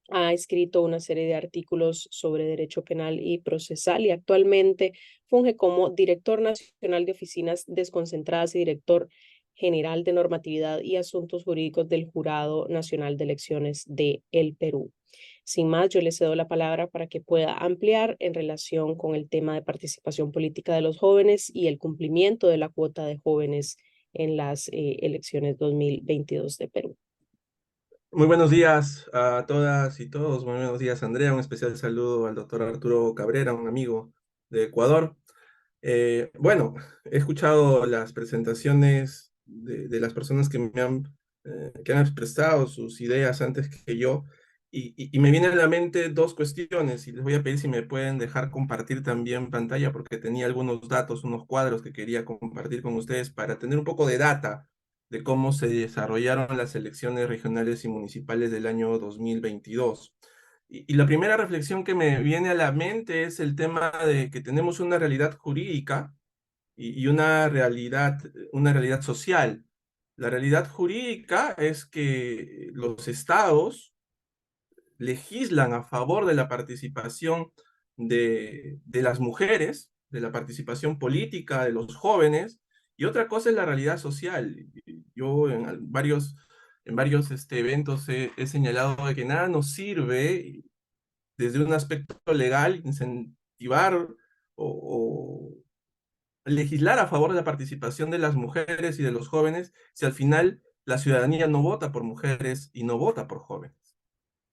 Speaker 2: Ha escrito una serie de artículos sobre derecho penal y procesal y actualmente funge como director nacional de oficinas desconcentradas y director general de normatividad y asuntos jurídicos del Jurado Nacional de Elecciones de el Perú. Sin más, yo le cedo la palabra para que pueda ampliar en relación con el tema de participación política de los jóvenes y el cumplimiento de la cuota de jóvenes en las elecciones 2022 de Perú.
Speaker 5: Muy buenos días a todas y todos. Muy buenos días, Andrea. Un especial saludo al doctor Arturo Cabrera, un amigo de Ecuador. Bueno, he escuchado las presentaciones de las personas que han expresado sus ideas antes que yo y me vienen a la mente dos cuestiones y les voy a pedir si me pueden dejar compartir también pantalla porque tenía algunos datos, unos cuadros que quería compartir con ustedes para tener un poco de data de cómo se desarrollaron las elecciones regionales y municipales del año 2022. Y la primera reflexión que me viene a la mente es el tema de que tenemos una realidad jurídica y una realidad social. La realidad jurídica es que los estados legislan a favor de la participación de las mujeres, de la participación política de los jóvenes, y otra cosa es la realidad social. Yo en varios eventos he señalado de que nada nos sirve desde un aspecto legal incentivar o legislar a favor de la participación de las mujeres y de los jóvenes si al final la ciudadanía no vota por mujeres y no vota por jóvenes.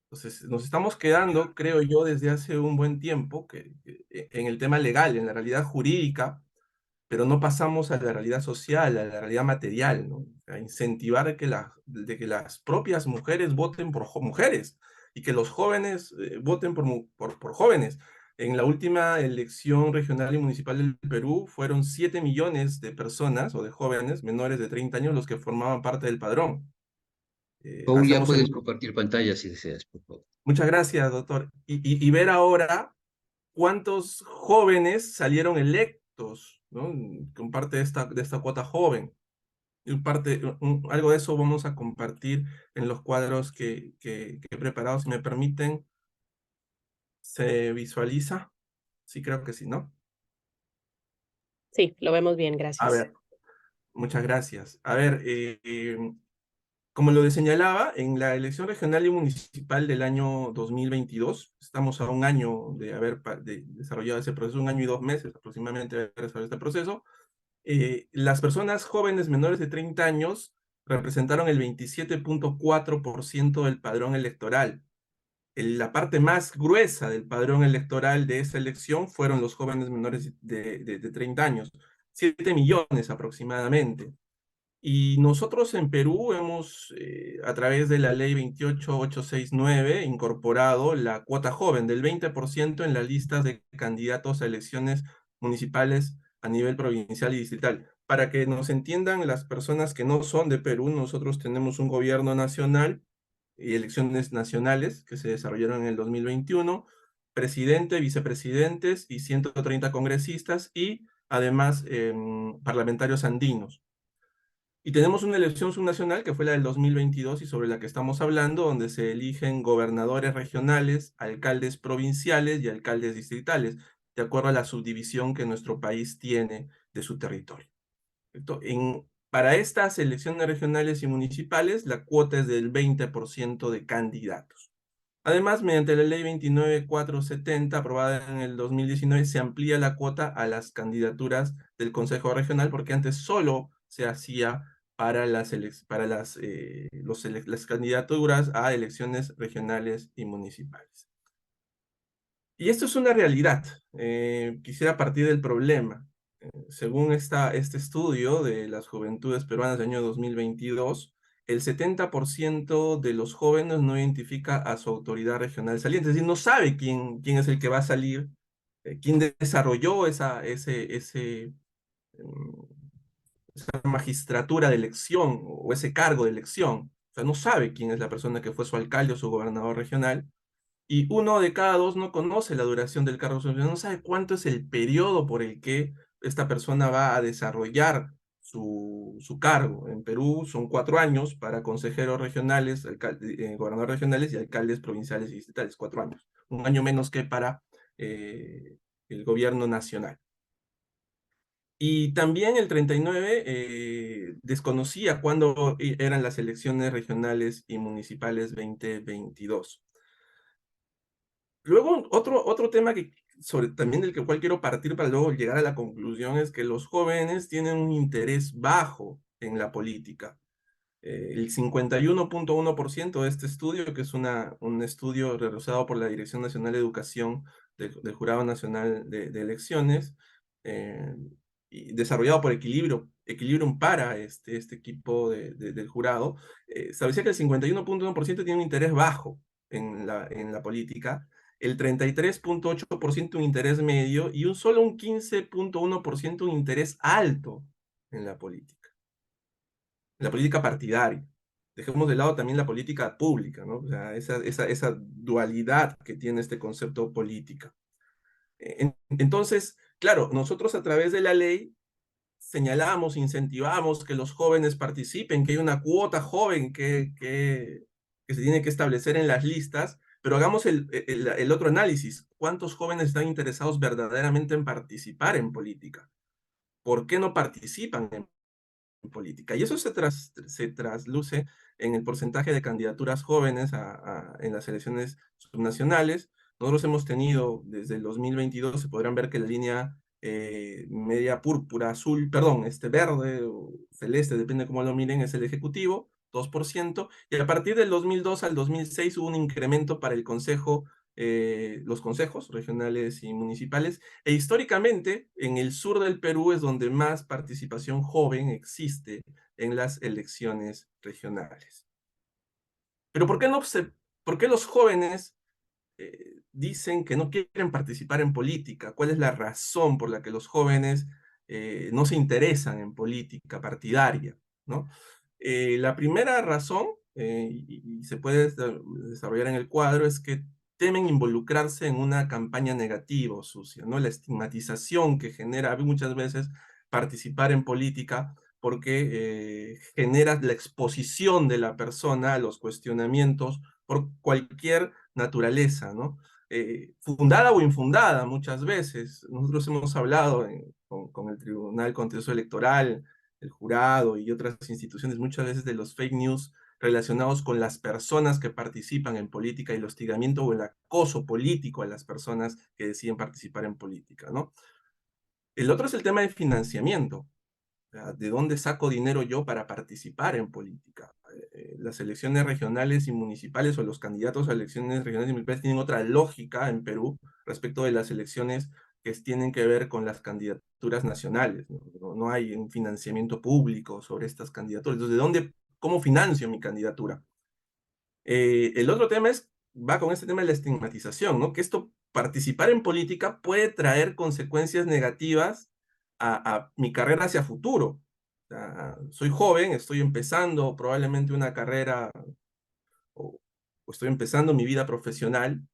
Speaker 5: Entonces, nos estamos quedando, creo yo, desde hace un buen tiempo en el tema legal, en la realidad jurídica, pero no pasamos a la realidad social, a la realidad material, ¿no? A incentivar de que las propias mujeres voten por mujeres y que los jóvenes voten por jóvenes. En la última elección regional y municipal del Perú fueron 7 millones de personas o de jóvenes menores de 30 años los que formaban parte del padrón.
Speaker 1: Paul, ya puedes compartir pantalla si deseas, por favor.
Speaker 5: Muchas gracias, doctor. Y ver ahora cuántos jóvenes salieron electos, ¿no? Con parte de esta cuota joven. Y algo de eso vamos a compartir en los cuadros que he preparado. Si me permiten, ¿se visualiza? Sí, creo que sí, ¿no?
Speaker 2: Sí, lo vemos bien,
Speaker 5: A
Speaker 2: gracias.
Speaker 5: ver, muchas gracias. A ver, como lo señalaba, en la elección regional y municipal del año 2022, estamos a un año de haber desarrollado ese proceso, un año y 2 meses aproximadamente de haber desarrollado este proceso. Las personas jóvenes menores de 30 años representaron el 27.4% del padrón electoral. La parte más gruesa del padrón electoral de esa elección fueron los jóvenes menores de 30 años, 7 millones aproximadamente. Y nosotros en Perú hemos, a través de la ley 28869, incorporado la cuota joven del 20% en las listas de candidatos a elecciones municipales a nivel provincial y distrital. Para que nos entiendan las personas que no son de Perú, nosotros tenemos un gobierno nacional y elecciones nacionales que se desarrollaron en el 2021, presidente, vicepresidentes y 130 congresistas y además parlamentarios andinos. Y tenemos una elección subnacional que fue la del 2022 y sobre la que estamos hablando, donde se eligen gobernadores regionales, alcaldes provinciales y alcaldes distritales, de acuerdo a la subdivisión que nuestro país tiene de su territorio. Para estas elecciones regionales y municipales, la cuota es del 20% de candidatos. Además, mediante la ley 29470, aprobada en el 2019, se amplía la cuota a las candidaturas del Consejo Regional, porque antes solo se hacía para las candidaturas a elecciones regionales y municipales. Y esto es una realidad. Quisiera partir del problema. Según este estudio de las juventudes peruanas del año 2022, el 70% de los jóvenes no identifica a su autoridad regional saliente, es decir, no sabe quién es el que va a salir, quién desarrolló esa magistratura de elección o ese cargo de elección. O sea, no sabe quién es la persona que fue su alcalde o su gobernador regional. Y 1 de cada 2 no conoce la duración del cargo funcionario, no sabe cuánto es el periodo por el que esta persona va a desarrollar su cargo. En Perú son 4 años para consejeros regionales, gobernadores regionales y alcaldes provinciales y distritales, 4 años. 1 año menos que para el gobierno nacional. Y también el 39 desconocía cuándo eran las elecciones regionales y municipales 2022. Luego, otro tema también del cual quiero partir para luego llegar a la conclusión es que los jóvenes tienen un interés bajo en la política. El 51.1% de este estudio, que es un estudio realizado por la Dirección Nacional de Educación del Jurado Nacional de Elecciones, y desarrollado por Equilibrium para este equipo del jurado, establecía que el 51.1% tiene un interés bajo en la política, el 33.8% un interés medio y solo un 15.1% un interés alto en la política partidaria. Dejemos de lado también la política pública, ¿no? O sea, esa dualidad que tiene este concepto política. Entonces, claro, nosotros a través de la ley señalamos, incentivamos que los jóvenes participen, que hay una cuota joven que se tiene que establecer en las listas, pero hagamos el otro análisis. ¿Cuántos jóvenes están interesados verdaderamente en participar en política? ¿Por qué no participan en política? Y eso se trasluce en el porcentaje de candidaturas jóvenes en las elecciones subnacionales. Nosotros hemos tenido, desde el 2022, se podrán ver que la línea media púrpura, azul, perdón, verde o celeste, depende de cómo lo miren, es el Ejecutivo, 2%, y a partir del 2002 al 2006 hubo un incremento para los consejos regionales y municipales, e históricamente en el sur del Perú es donde más participación joven existe en las elecciones regionales. Pero ¿por qué los jóvenes dicen que no quieren participar en política? ¿Cuál es la razón por la que los jóvenes no se interesan en política partidaria, ¿no? La primera razón, y se puede desarrollar en el cuadro, es que temen involucrarse en una campaña negativa o sucia, ¿no? La estigmatización que genera muchas veces participar en política porque genera la exposición de la persona a los cuestionamientos por cualquier naturaleza, ¿no? Fundada o infundada muchas veces. Nosotros hemos hablado con el Tribunal Contencioso Electoral, el jurado y otras instituciones muchas veces de los fake news relacionados con las personas que participan en política y el hostigamiento o el acoso político a las personas que deciden participar en política, ¿no? El otro es el tema de financiamiento. ¿De dónde saco dinero yo para participar en política? Las elecciones regionales y municipales o los candidatos a elecciones regionales y municipales tienen otra lógica en Perú respecto de las elecciones que tienen que ver con las candidaturas nacionales. No hay un financiamiento público sobre estas candidaturas. Entonces, cómo financio mi candidatura? El otro tema va con este tema de la estigmatización, ¿no? Que participar en política puede traer consecuencias negativas a mi carrera hacia futuro. O sea, soy joven, estoy empezando probablemente una carrera o estoy empezando mi vida profesional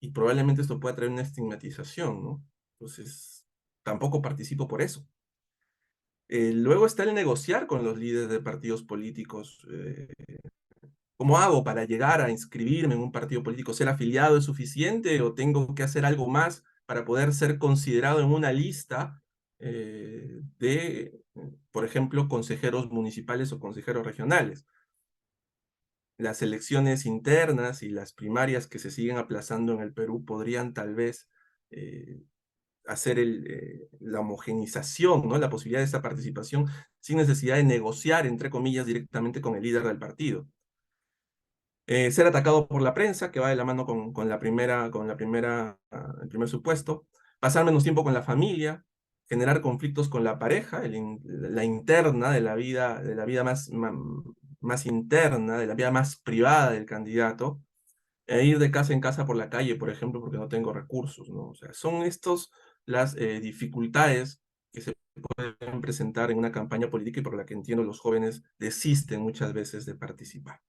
Speaker 5: y probablemente esto pueda traer una estigmatización, ¿no? Entonces, tampoco participo por eso. Luego está el negociar con los líderes de partidos políticos. ¿Cómo hago para llegar a inscribirme en un partido político? ¿Ser afiliado es suficiente o tengo que hacer algo más para poder ser considerado en una lista por ejemplo, consejeros municipales o consejeros regionales? Las elecciones internas y las primarias que se siguen aplazando en el Perú podrían tal vez hacer la homogenización, ¿no? La posibilidad de esa participación sin necesidad de negociar, entre comillas, directamente con el líder del partido. Ser atacado por la prensa, que va de la mano con el primer supuesto. Pasar menos tiempo con la familia. generar conflictos con la pareja, la interna de la vida más interna, de la vida más privada del candidato, e ir de casa en casa por la calle, por ejemplo, porque no tengo recursos, ¿no? O sea, son estos las dificultades que se pueden presentar en una campaña política y por la que entiendo los jóvenes desisten muchas veces de participar.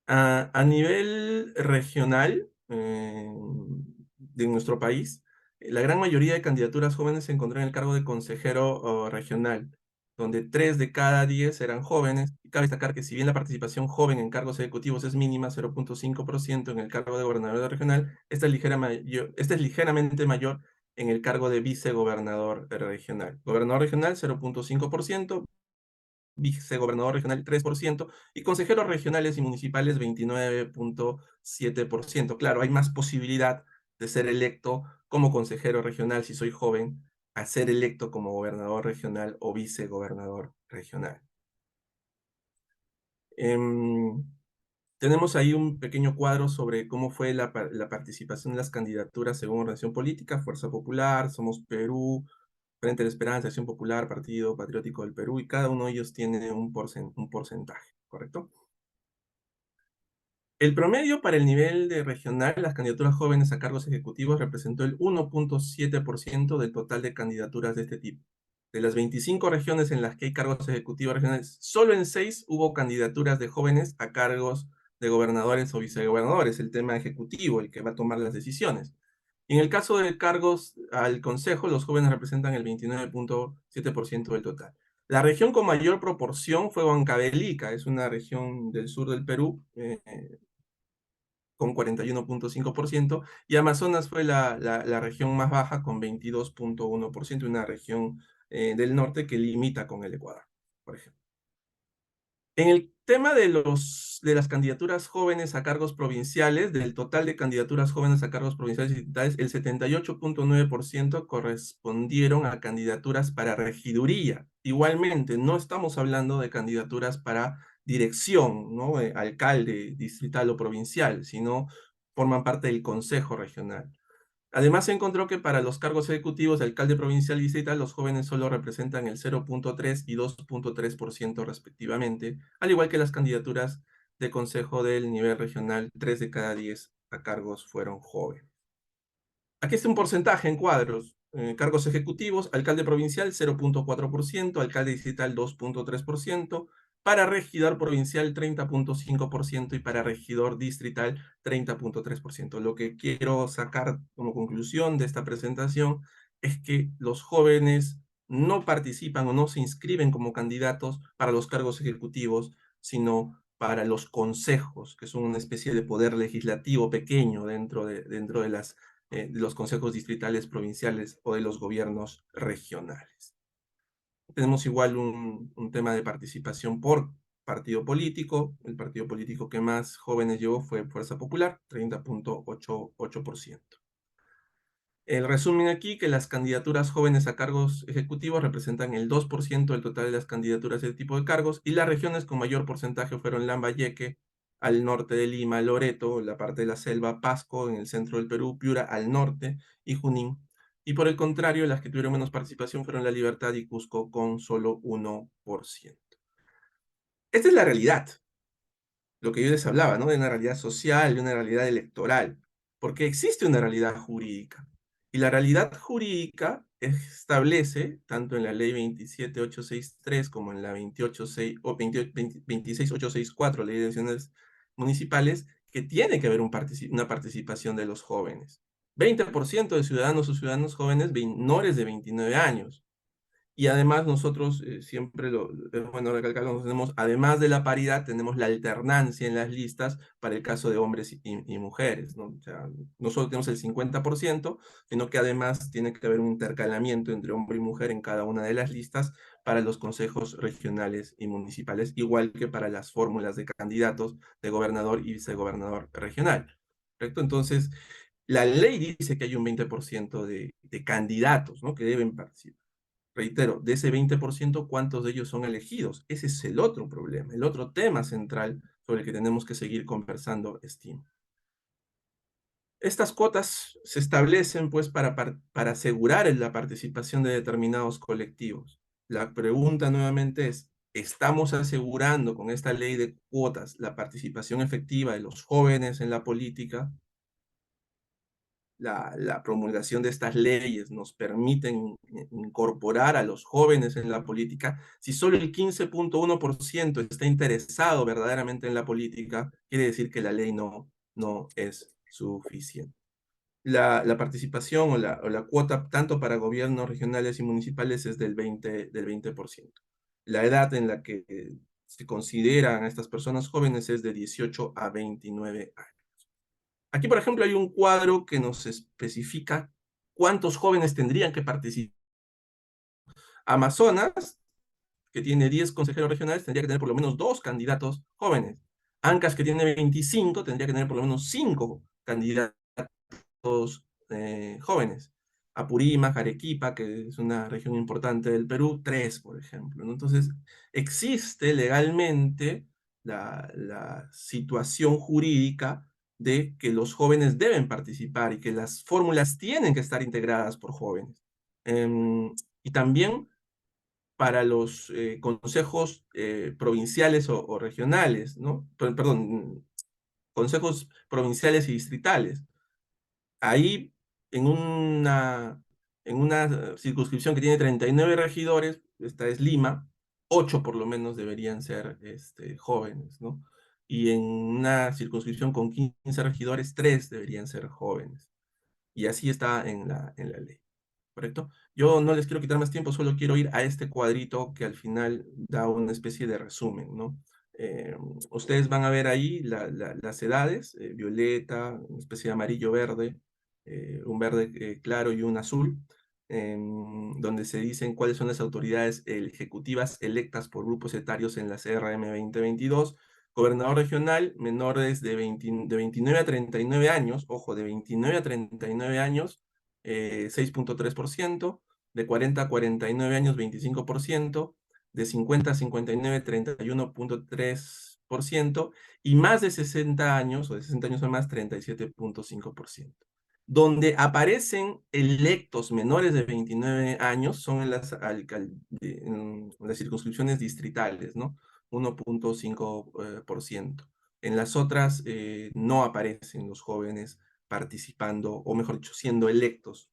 Speaker 5: A nivel regional de nuestro país, la gran mayoría de candidaturas jóvenes se encontró en el cargo de consejero regional, donde 3 de cada 10 eran jóvenes. Y cabe destacar que si bien la participación joven en cargos ejecutivos es mínima, 0.5% en el cargo de gobernador regional, esta es ligeramente mayor en el cargo de vicegobernador regional. Gobernador regional, 0.5%, vicegobernador regional 3%, y consejeros regionales y municipales 29.7%. Claro, hay más posibilidad de ser electo como consejero regional si soy joven, a ser electo como gobernador regional o vicegobernador regional. Tenemos ahí un pequeño cuadro sobre cómo fue la participación en las candidaturas según organización política: Fuerza Popular, Somos Perú, Frente de la Esperanza, Acción Popular, Partido Patriótico del Perú, y cada uno de ellos tiene un porcentaje, ¿correcto? El promedio para el nivel de regional, las candidaturas jóvenes a cargos ejecutivos representó el 1.7% del total de candidaturas de este tipo. De las 25 regiones en las que hay cargos ejecutivos regionales, solo en 6 hubo candidaturas de jóvenes a cargos de gobernadores o vicegobernadores, el tema ejecutivo, el que va a tomar las decisiones. Y en el caso de cargos al Consejo, los jóvenes representan el 29.7% del total. La región con mayor proporción fue Huancavelica, es una región del sur del Perú, con 41.5%, y Amazonas fue la región más baja con 22.1%, una región del norte que limita con el Ecuador, por ejemplo. En el tema de las candidaturas jóvenes a cargos provinciales, del total de candidaturas jóvenes a cargos provinciales y distritales, el 78.9% correspondieron a candidaturas para regiduría. Igualmente, no estamos hablando de candidaturas para dirección, ¿no? Alcalde distrital o provincial, sino forman parte del consejo regional. Además, se encontró que para los cargos ejecutivos de alcalde provincial y distrital, los jóvenes solo representan el 0.3 y 2.3% respectivamente, al igual que las candidaturas de consejo del nivel regional, 3 de cada 10 a cargos fueron jóvenes. Aquí está un porcentaje en cuadros. Cargos ejecutivos: alcalde provincial 0.4%, alcalde distrital 2.3%, para regidor provincial 30.5% y para regidor distrital 30.3%. Lo que quiero sacar como conclusión de esta presentación es que los jóvenes no participan o no se inscriben como candidatos para los cargos ejecutivos, sino para los consejos, que son una especie de poder legislativo pequeño dentro de los consejos distritales, provinciales o de los gobiernos regionales. Tenemos igual un tema de participación por partido político. El partido político que más jóvenes llevó fue Fuerza Popular, 30.88%. El resumen aquí, que las candidaturas jóvenes a cargos ejecutivos representan el 2% del total de las candidaturas de este tipo de cargos, y las regiones con mayor porcentaje fueron Lambayeque, al norte de Lima, Loreto, la parte de la selva, Pasco, en el centro del Perú, Piura, al norte, y Junín. Y por el contrario, las que tuvieron menos participación fueron La Libertad y Cusco, con solo 1%. Esta es la realidad, lo que yo les hablaba, ¿no? De una realidad social, de una realidad electoral, porque existe una realidad jurídica. Y la realidad jurídica establece, tanto en la ley 27863 como en la 26864, ley de elecciones municipales, que tiene que haber una participación de los jóvenes. 20% de ciudadanos o ciudadanos jóvenes menores de 29 años. Y además nosotros siempre es bueno recalcarlo, tenemos, además de la paridad, tenemos la alternancia en las listas para el caso de hombres y mujeres, ¿no? O sea, no solo tenemos el 50%, sino que además tiene que haber un intercalamiento entre hombre y mujer en cada una de las listas para los consejos regionales y municipales, igual que para las fórmulas de candidatos de gobernador y vicegobernador regional, ¿correcto? Entonces, la ley dice que hay un 20% de candidatos, ¿no?, que deben participar. Reitero, de ese 20%, ¿cuántos de ellos son elegidos? Ese es el otro problema, el otro tema central sobre el que tenemos que seguir conversando, estimo. Estas cuotas se establecen pues para asegurar la participación de determinados colectivos. La pregunta nuevamente es, ¿estamos asegurando con esta ley de cuotas la participación efectiva de los jóvenes en la política? La promulgación de estas leyes nos permiten incorporar a los jóvenes en la política. Si solo el 15.1% está interesado verdaderamente en la política, quiere decir que la ley no es suficiente. La participación o la cuota tanto para gobiernos regionales y municipales es del 20%. La edad en la que se consideran a estas personas jóvenes es de 18 a 29 años. Aquí, por ejemplo, hay un cuadro que nos especifica cuántos jóvenes tendrían que participar. Amazonas, que tiene 10 consejeros regionales, tendría que tener por lo menos 2 candidatos jóvenes. Ancash, que tiene 25, tendría que tener por lo menos 5 candidatos jóvenes. Apurímac, Arequipa, que es una región importante del Perú, 3, por ejemplo, ¿no? Entonces, existe legalmente la situación jurídica de que los jóvenes deben participar y que las fórmulas tienen que estar integradas por jóvenes. Y también para los consejos provinciales o regionales, ¿no? Perdón, consejos provinciales y distritales. Ahí, en una circunscripción que tiene 39 regidores, esta es Lima, 8 por lo menos deberían ser jóvenes, ¿no? Y en una circunscripción con 15 regidores, 3 deberían ser jóvenes. Y así está en la ley, ¿correcto? Yo no les quiero quitar más tiempo, solo quiero ir a este cuadrito que al final da una especie de resumen, ¿no? Ustedes van a ver ahí las edades, violeta, una especie de amarillo-verde, un verde claro y un azul, donde se dicen cuáles son las autoridades ejecutivas electas por grupos etarios en la CRM 2022. Gobernador regional, menores de 29 a 39 años, ojo, de 29 a 39 años, 6.3%, de 40 a 49 años, 25%, de 50 a 59, 31.3%, y más de 60 años, o de 60 años o más, 37.5%. Donde aparecen electos menores de 29 años son en las circunscripciones distritales, ¿no? 1.5%. En las otras no aparecen los jóvenes participando, o mejor dicho, siendo electos.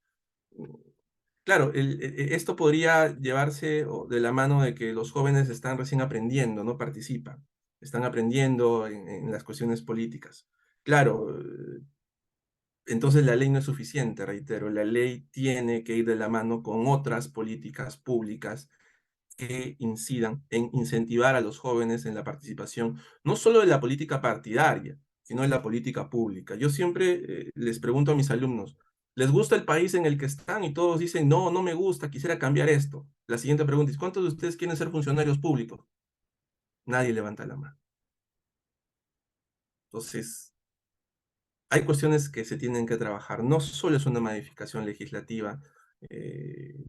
Speaker 5: Claro, esto podría llevarse de la mano de que los jóvenes están recién aprendiendo, no participan, están aprendiendo en las cuestiones políticas. Claro, entonces la ley no es suficiente, reitero, la ley tiene que ir de la mano con otras políticas públicas que incidan en incentivar a los jóvenes en la participación, no solo de la política partidaria, sino de la política pública. Yo siempre les pregunto a mis alumnos, ¿les gusta el país en el que están? Y todos dicen, no, no me gusta, quisiera cambiar esto. La siguiente pregunta es, ¿cuántos de ustedes quieren ser funcionarios públicos? Nadie levanta la mano. Entonces, hay cuestiones que se tienen que trabajar. No solo es una modificación legislativa.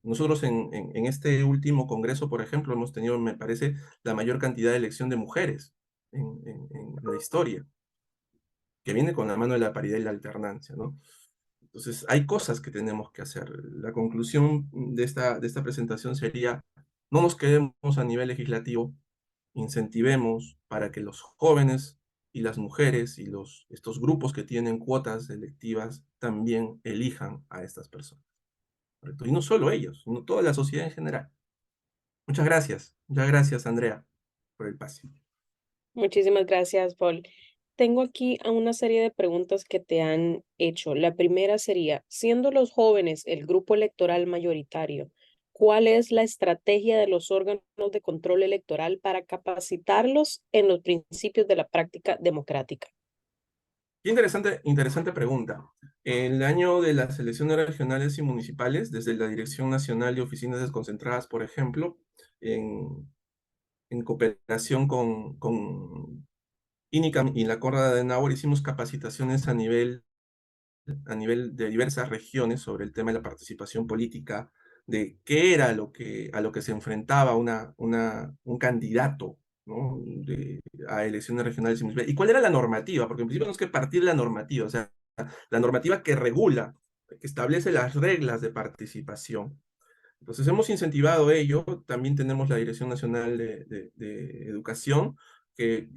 Speaker 5: Nosotros en este último congreso, por ejemplo, hemos tenido, me parece, la mayor cantidad de elección de mujeres en la historia, que viene con la mano de la paridad y la alternancia, ¿no? Entonces, hay cosas que tenemos que hacer. La conclusión de esta presentación sería, no nos quedemos a nivel legislativo, incentivemos para que los jóvenes y las mujeres y estos grupos que tienen cuotas electivas también elijan a estas personas, ¿correcto? Y no solo ellos, sino toda la sociedad en general. Muchas gracias, Andrea, por el pase.
Speaker 2: Muchísimas gracias, Paul. Tengo aquí a una serie de preguntas que te han hecho. La primera sería, siendo los jóvenes el grupo electoral mayoritario, ¿cuál es la estrategia de los órganos de control electoral para capacitarlos en los principios de la práctica democrática?
Speaker 5: Qué interesante pregunta. El año de las elecciones regionales y municipales, desde la Dirección Nacional de Oficinas Desconcentradas, por ejemplo, en cooperación con INICAM y la Corda de Nahua, hicimos capacitaciones a nivel de diversas regiones sobre el tema de la participación política, de qué era a lo que se enfrentaba un candidato, ¿no? A elecciones regionales y municipales, y cuál era la normativa, porque en principio no es que partir la normativa, o sea, la normativa que regula, que establece las reglas de participación. Entonces hemos incentivado ello. También tenemos la Dirección Nacional de Educación, que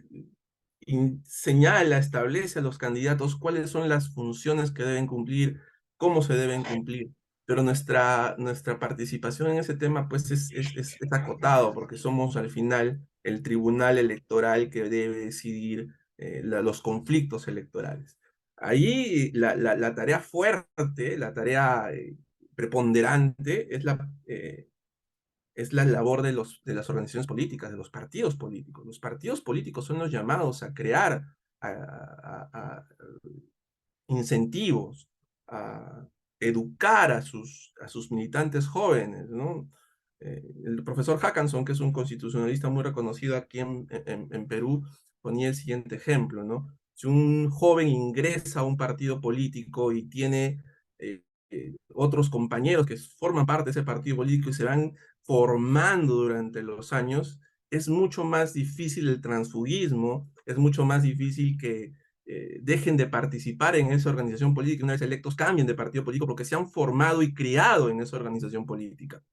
Speaker 5: señala, establece a los candidatos cuáles son las funciones que deben cumplir, cómo se deben cumplir. Pero nuestra participación en ese tema pues es acotado, porque somos al final el tribunal electoral que debe decidir los conflictos electorales. Ahí la tarea fuerte, la tarea preponderante es la labor de las organizaciones políticas, de los partidos políticos. Los partidos políticos son los llamados a crear a incentivos, a educar a sus militantes jóvenes, ¿no? El profesor Hackanson, que es un constitucionalista muy reconocido aquí en Perú, ponía el siguiente ejemplo, ¿no? Si un joven ingresa a un partido político y tiene otros compañeros que forman parte de ese partido político y se van formando durante los años, es mucho más difícil el transfugismo, es mucho más difícil que dejen de participar en esa organización política, una vez electos cambien de partido político porque se han formado y criado en esa organización política.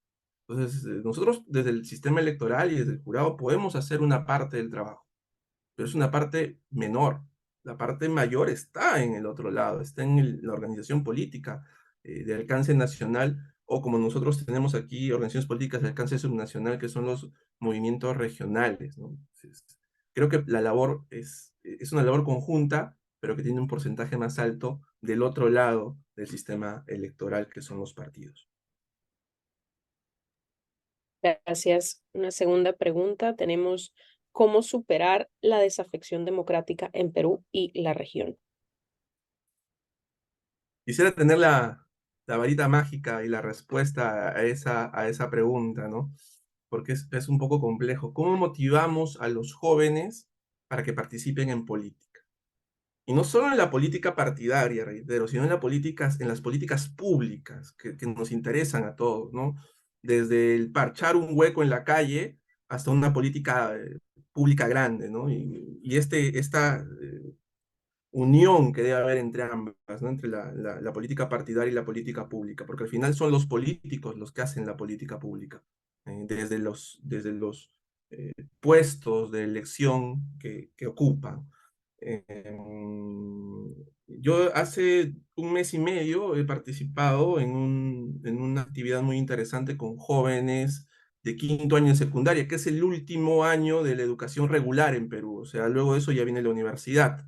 Speaker 5: Entonces, nosotros desde el sistema electoral y desde el jurado podemos hacer una parte del trabajo, pero es una parte menor. La parte mayor está en el otro lado, está en la organización política de alcance nacional, o como nosotros tenemos aquí, organizaciones políticas de alcance subnacional, que son los movimientos regionales, ¿no? Entonces, creo que la labor es una labor conjunta, pero que tiene un porcentaje más alto del otro lado del sistema electoral, que son los partidos.
Speaker 2: Gracias. Una segunda pregunta. Tenemos cómo superar la desafección democrática en Perú y la región.
Speaker 5: Quisiera tener la varita mágica y la respuesta a esa pregunta, ¿no? Porque es un poco complejo. ¿Cómo motivamos a los jóvenes para que participen en política? Y no solo en la política partidaria, reitero, sino en las políticas públicas que nos interesan a todos, ¿no? Desde el parchar un hueco en la calle hasta una política pública grande, ¿no? Y esta unión que debe haber entre ambas, ¿no? Entre la política partidaria y la política pública, porque al final son los políticos los que hacen la política pública, desde los puestos de elección que ocupan. Yo hace un mes y medio he participado en una actividad muy interesante con jóvenes de quinto año de secundaria, que es el último año de la educación regular en Perú. O sea, luego de eso ya viene la universidad.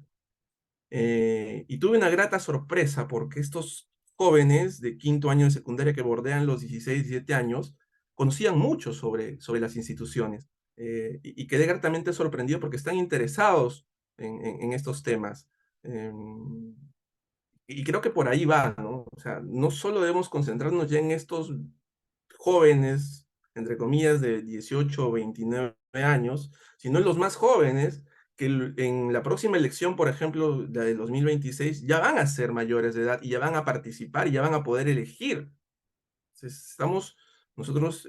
Speaker 5: Y tuve una grata sorpresa porque estos jóvenes de quinto año de secundaria que bordean los 16, 17 años, conocían mucho sobre las instituciones. Y quedé gratamente sorprendido porque están interesados en estos temas. Y creo que por ahí va, ¿no? O sea, no solo debemos concentrarnos ya en estos jóvenes, entre comillas, de 18 o 29 años, sino en los más jóvenes, que en la próxima elección, por ejemplo, la de 2026, ya van a ser mayores de edad y ya van a participar y ya van a poder elegir. Entonces, estamos nosotros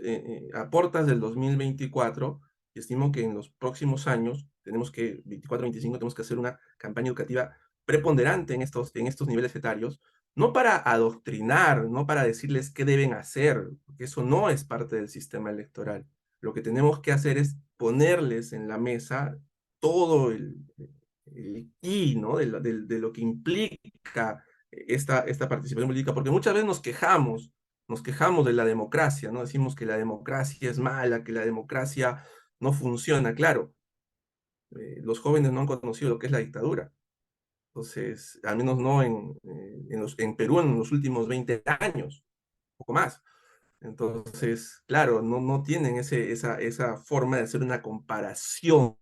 Speaker 5: a puertas del 2024 y estimo que en los próximos años, 24, 25, tenemos que hacer una campaña educativa preponderante en estos niveles etarios, no para adoctrinar, no para decirles qué deben hacer, porque eso no es parte del sistema electoral. Lo que tenemos que hacer es ponerles en la mesa todo el ¿no? de lo que implica esta participación política, porque muchas veces nos quejamos de la democracia, ¿no? Decimos que la democracia es mala, que la democracia no funciona. Claro, los jóvenes no han conocido lo que es la dictadura. Entonces, al menos no en Perú en los últimos 20 años, un poco más. Entonces, claro, no tienen esa forma de hacer una comparación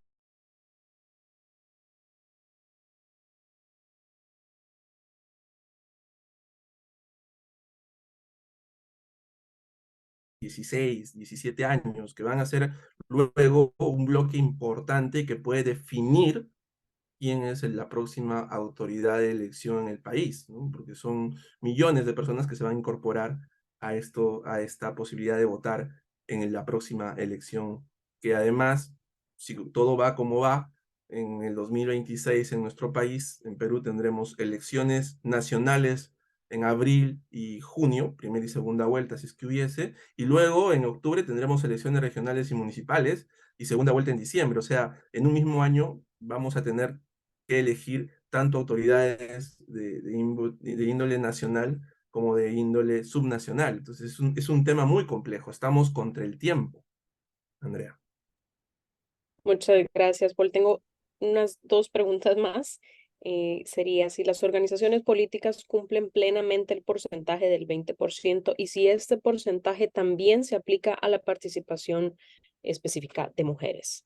Speaker 5: 16, 17 años, que van a ser luego un bloque importante que puede definir quién es la próxima autoridad de elección en el país, ¿no? Porque son millones de personas que se van a incorporar a esta posibilidad de votar en la próxima elección, que además, si todo va como va, en el 2026 en nuestro país, en Perú, tendremos elecciones nacionales en abril y junio, primera y segunda vuelta, si es que hubiese, y luego en octubre tendremos elecciones regionales y municipales y segunda vuelta en diciembre. O sea, en un mismo año vamos a tener que elegir tanto autoridades de índole nacional como de índole subnacional. Entonces es un tema muy complejo. Estamos contra el tiempo, Andrea.
Speaker 2: Muchas gracias, Paul. Tengo unas dos preguntas más. Sería si las organizaciones políticas cumplen plenamente el porcentaje del 20% y si este porcentaje también se aplica a la participación específica de mujeres.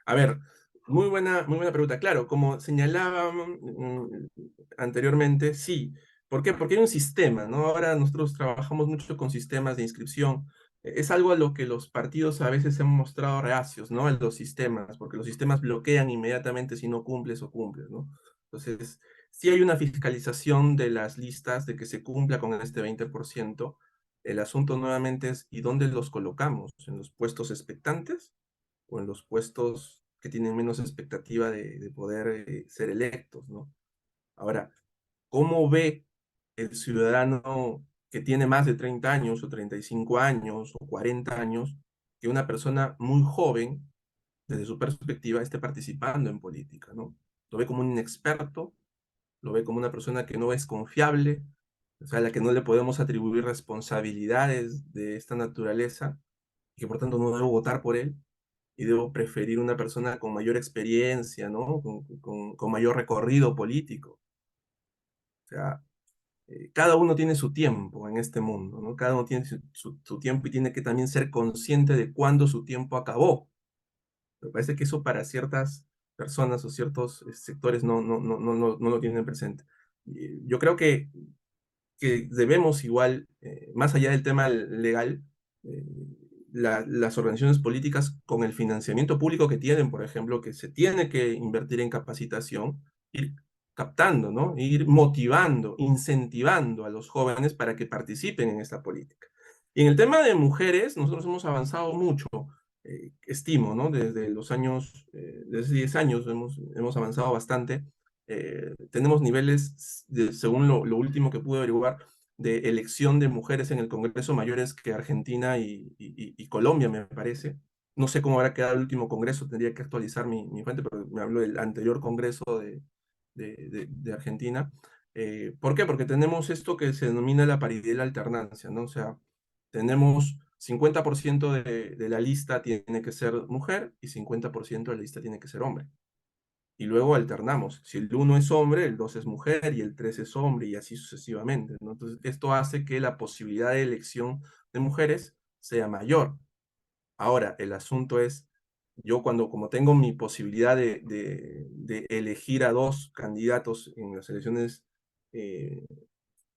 Speaker 5: A ver, muy buena pregunta. Claro, como señalaba anteriormente, sí. ¿Por qué? Porque hay un sistema, ¿no? Ahora nosotros trabajamos mucho con sistemas de inscripción. Es algo a lo que los partidos a veces se han mostrado reacios, ¿no? A los sistemas, porque los sistemas bloquean inmediatamente si no cumples o cumples, ¿no? Entonces, sí hay una fiscalización de las listas de que se cumpla con este 20%. El asunto nuevamente es, ¿y dónde los colocamos? ¿En los puestos expectantes o en los puestos que tienen menos expectativa de poder ser electos, ¿no? Ahora, ¿cómo ve el ciudadano que tiene más de 30 años o 35 años o 40 años que una persona muy joven, desde su perspectiva, esté participando en política, ¿no? Lo ve como un inexperto, lo ve como una persona que no es confiable, o sea, a la que no le podemos atribuir responsabilidades de esta naturaleza y que por tanto no debo votar por él y debo preferir una persona con mayor experiencia, ¿no? Con mayor recorrido político. O sea, cada uno tiene su tiempo en este mundo, ¿no? Cada uno tiene su tiempo y tiene que también ser consciente de cuándo su tiempo acabó. Me parece que eso para ciertas personas o ciertos sectores no lo tienen presente. Yo creo que debemos igual, más allá del tema legal, eh, las organizaciones políticas con el financiamiento público que tienen, por ejemplo, que se tiene que invertir en capacitación, ir captando, ¿no? Ir motivando, incentivando a los jóvenes para que participen en esta política. Y en el tema de mujeres, nosotros hemos avanzado mucho, estimo, ¿no? Desde los años, desde 10 años hemos avanzado bastante. Tenemos niveles, según lo último que pude averiguar, de elección de mujeres en el Congreso mayores que Argentina y Colombia, me parece. No sé cómo habrá quedado el último Congreso, tendría que actualizar mi fuente, pero me hablo del anterior Congreso de Argentina. ¿Por qué? Porque tenemos esto que se denomina la paridad y la alternancia, ¿no? O sea, tenemos 50% de la lista tiene que ser mujer y 50% de la lista tiene que ser hombre. Y luego alternamos. Si el 1 es hombre, el 2 es mujer y el 3 es hombre y así sucesivamente, ¿no? Entonces, esto hace que la posibilidad de elección de mujeres sea mayor. Ahora, el asunto es, yo como tengo mi posibilidad de elegir a 2 candidatos en las elecciones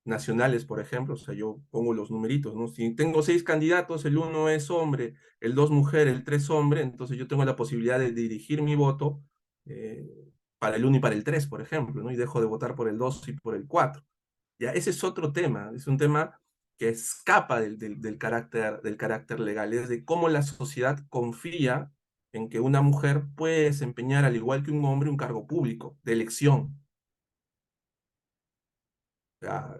Speaker 5: nacionales, por ejemplo, o sea, yo pongo los numeritos, ¿no? Si tengo 6 candidatos, el 1 es hombre, el 2 mujer, el 3 hombre, entonces yo tengo la posibilidad de dirigir mi voto eh, para el 1 y para el 3, por ejemplo, ¿no? Y dejo de votar por el 2 y por el 4. Ya, ese es otro tema, es un tema que escapa del carácter legal, es de cómo la sociedad confía en que una mujer puede desempeñar, al igual que un hombre, un cargo público de elección. O sea,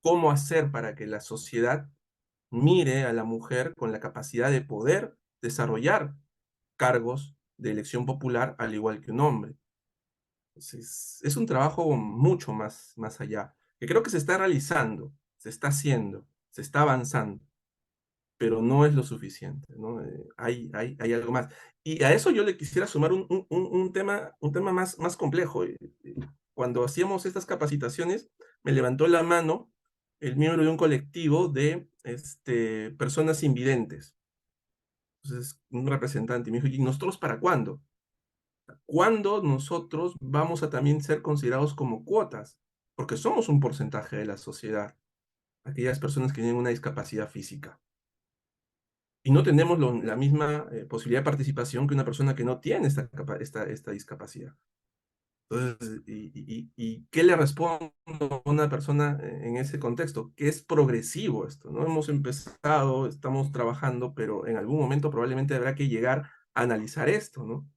Speaker 5: cómo hacer para que la sociedad mire a la mujer con la capacidad de poder desarrollar cargos de elección popular al igual que un hombre. Entonces, es un trabajo mucho más allá, que creo que se está realizando, se está haciendo, se está avanzando, pero no es lo suficiente, ¿no? Hay algo más. Y a eso yo le quisiera sumar un tema más complejo. Cuando hacíamos estas capacitaciones, me levantó la mano el miembro de un colectivo de personas invidentes. Entonces, un representante me dijo, ¿y nosotros para cuándo? ¿Cuándo nosotros vamos a también ser considerados como cuotas? Porque somos un porcentaje de la sociedad, aquellas personas que tienen una discapacidad física. Y no tenemos la misma posibilidad de participación que una persona que no tiene esta discapacidad. Entonces, ¿y qué le respondo a una persona en ese contexto? Que es progresivo esto, ¿no? Hemos empezado, estamos trabajando, pero en algún momento probablemente habrá que llegar a analizar esto, ¿no?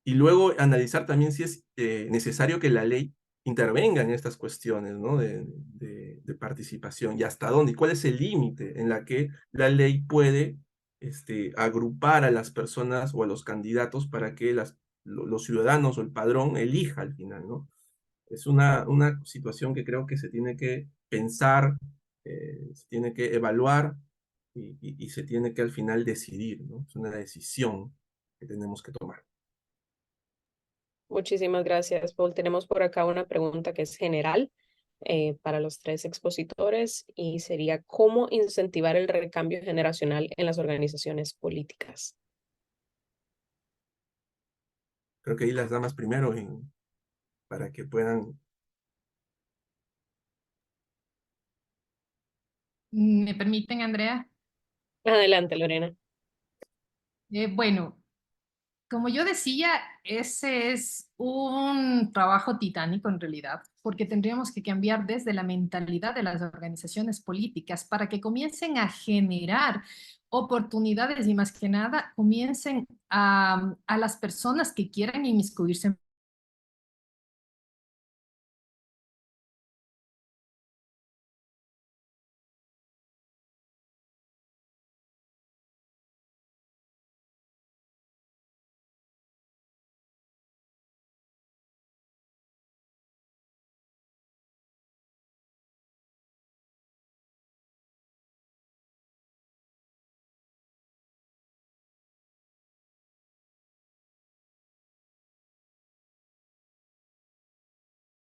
Speaker 5: y luego analizar también si es necesario que la ley intervenga en estas cuestiones, ¿no? de participación, y hasta dónde, y cuál es el límite en la que la ley puede agrupar a las personas o a los candidatos para que los ciudadanos o el padrón elija al final, ¿no? Es una situación que creo que se tiene que pensar, se tiene que evaluar y se tiene que al final decidir, ¿no? Es una decisión que tenemos que tomar.
Speaker 2: Muchísimas gracias, Paul. Tenemos por acá una pregunta que es general para los tres expositores y sería ¿cómo incentivar el recambio generacional en las organizaciones políticas?
Speaker 5: Creo que ahí las damas primero para que puedan...
Speaker 4: ¿Me permiten, Andrea?
Speaker 2: Adelante, Lorena.
Speaker 4: Bueno, como yo decía, ese es un trabajo titánico en realidad, porque tendríamos que cambiar desde la mentalidad de las organizaciones políticas para que comiencen a generar oportunidades y más que nada comiencen a las personas que quieren inmiscuirse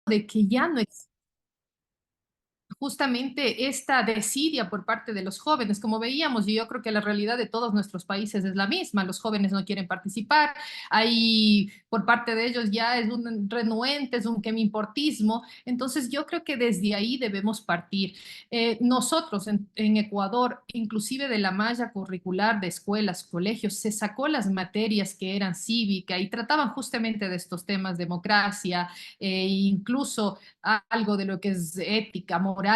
Speaker 4: de que ya no existe justamente esta desidia por parte de los jóvenes, como veíamos, y yo creo que la realidad de todos nuestros países es la misma, los jóvenes no quieren participar, hay por parte de ellos ya es un renuente, es un que me importismo, entonces yo creo que desde ahí debemos partir. Nosotros en Ecuador, inclusive de la malla curricular de escuelas, colegios, se sacó las materias que eran cívica y trataban justamente de estos temas, democracia, incluso algo de lo que es ética, moral,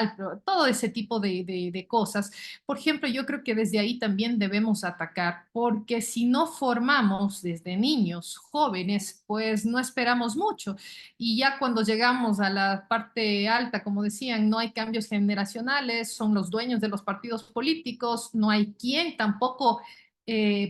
Speaker 4: todo ese tipo de cosas. Por ejemplo, yo creo que desde ahí también debemos atacar, porque si no formamos desde niños, jóvenes, pues no esperamos mucho. Y ya cuando llegamos a la parte alta, como decían, no hay cambios generacionales, son los dueños de los partidos políticos, no hay quien tampoco,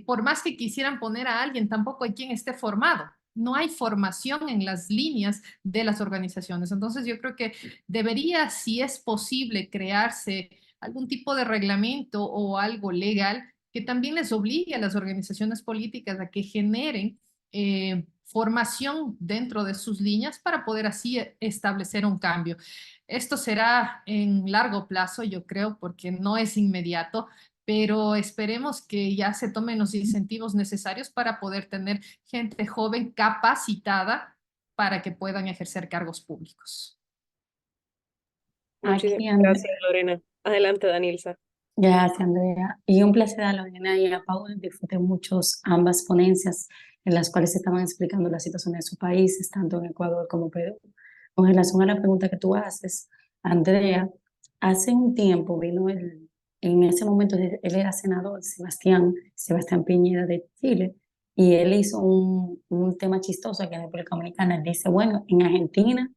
Speaker 4: por más que quisieran poner a alguien, tampoco hay quien esté formado. No hay formación en las líneas de las organizaciones. Entonces yo creo que debería, si es posible, crearse algún tipo de reglamento o algo legal que también les obligue a las organizaciones políticas a que generen formación dentro de sus líneas para poder así establecer un cambio. Esto será en largo plazo, yo creo, porque no es inmediato, pero esperemos que ya se tomen los incentivos necesarios para poder tener gente joven capacitada para que puedan ejercer cargos públicos.
Speaker 2: Muchísimas
Speaker 6: Aquí,
Speaker 2: gracias, Lorena. Adelante, Danilza.
Speaker 6: gracias, Andrea. Y un placer a Lorena y a Paul. Disfruté muchos ambas ponencias en las cuales se estaban explicando la situación de sus países, tanto en Ecuador como Perú. Con relación a la pregunta que tú haces, Andrea, hace un tiempo vino en ese momento él era senador, Sebastián Piñera de Chile, y él hizo un tema chistoso aquí en la República Dominicana. Él dice, bueno, en Argentina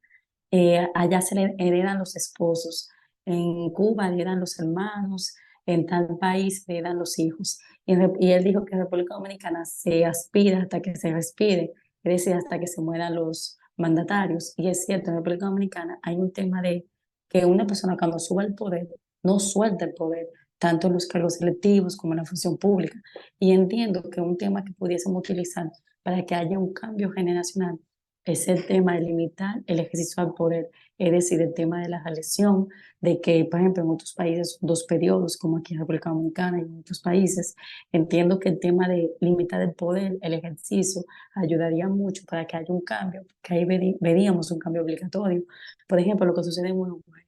Speaker 6: allá se le heredan los esposos, en Cuba heredan los hermanos, en tal país heredan los hijos. Y él dijo que en República Dominicana se aspira hasta que se respire, es decir, hasta que se mueran los mandatarios. Y es cierto, en República Dominicana hay un tema de que una persona cuando sube al poder no suelta el poder, tanto en los cargos electivos como en la función pública. Y entiendo que un tema que pudiésemos utilizar para que haya un cambio generacional es el tema de limitar el ejercicio del poder, es decir, el tema de la reelección, de que, por ejemplo, en otros países, 2 periodos, como aquí en República Dominicana y en otros países, entiendo que el tema de limitar el poder, el ejercicio, ayudaría mucho para que haya un cambio, que ahí veríamos un cambio obligatorio. Por ejemplo, lo que sucede en Uruguay.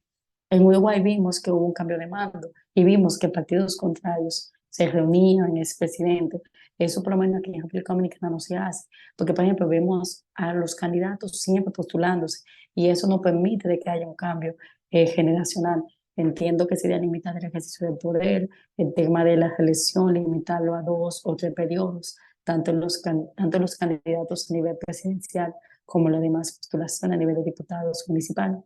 Speaker 6: En Uruguay vimos que hubo un cambio de mando y vimos que partidos contrarios se reunían en ese presidente. Eso por lo menos aquí en República Dominicana no se hace, porque por ejemplo vemos a los candidatos siempre postulándose y eso no permite de que haya un cambio generacional. Entiendo que sería limitar el ejercicio del poder, el tema de la reelección, limitarlo a 2 o 3 periodos, tanto los candidatos a nivel presidencial como la demás postulación a nivel de diputados municipales.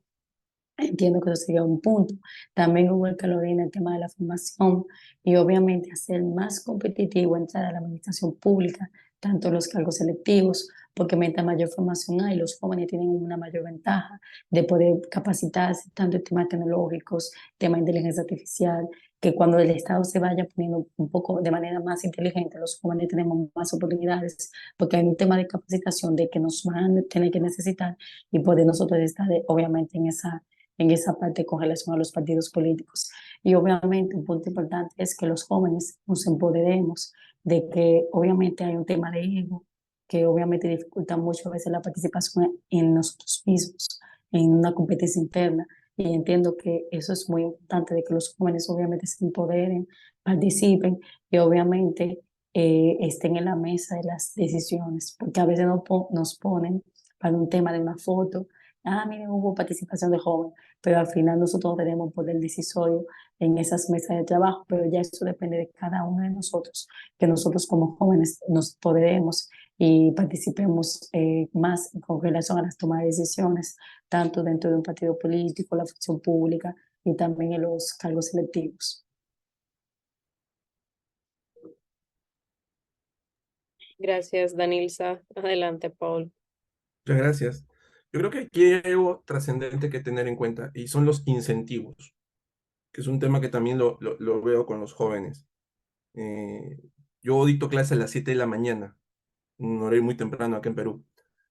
Speaker 6: Entiendo que eso sería un punto. También hubo el calor en el tema de la formación y obviamente hacer más competitivo entrar a la administración pública, tanto los cargos selectivos, porque mientras mayor formación hay, los jóvenes tienen una mayor ventaja de poder capacitarse tanto en temas tecnológicos, tema de inteligencia artificial, que cuando el Estado se vaya poniendo un poco de manera más inteligente, los jóvenes tenemos más oportunidades, porque hay un tema de capacitación de que nos van a tener que necesitar y poder nosotros estar obviamente en esa parte con relación a los partidos políticos. Y obviamente un punto importante es que los jóvenes nos empoderemos de que obviamente hay un tema de ego que obviamente dificulta mucho a veces la participación en nosotros mismos, en una competencia interna. Y entiendo que eso es muy importante, de que los jóvenes obviamente se empoderen, participen y obviamente estén en la mesa de las decisiones, porque a veces nos ponen para un tema de una foto, miren, hubo participación de jóvenes, pero al final nosotros tenemos poder decisorio en esas mesas de trabajo, pero ya eso depende de cada uno de nosotros, que nosotros como jóvenes nos poderemos y participemos más con relación a las tomas de decisiones, tanto dentro de un partido político, la función pública y también en los cargos selectivos.
Speaker 2: Gracias, Danilza. Adelante, Paul.
Speaker 5: Muchas gracias. Yo creo que aquí hay algo trascendente que tener en cuenta y son los incentivos, que es un tema que también lo veo con los jóvenes. Yo dicto clase a las 7 de la mañana, un horario muy temprano acá en Perú.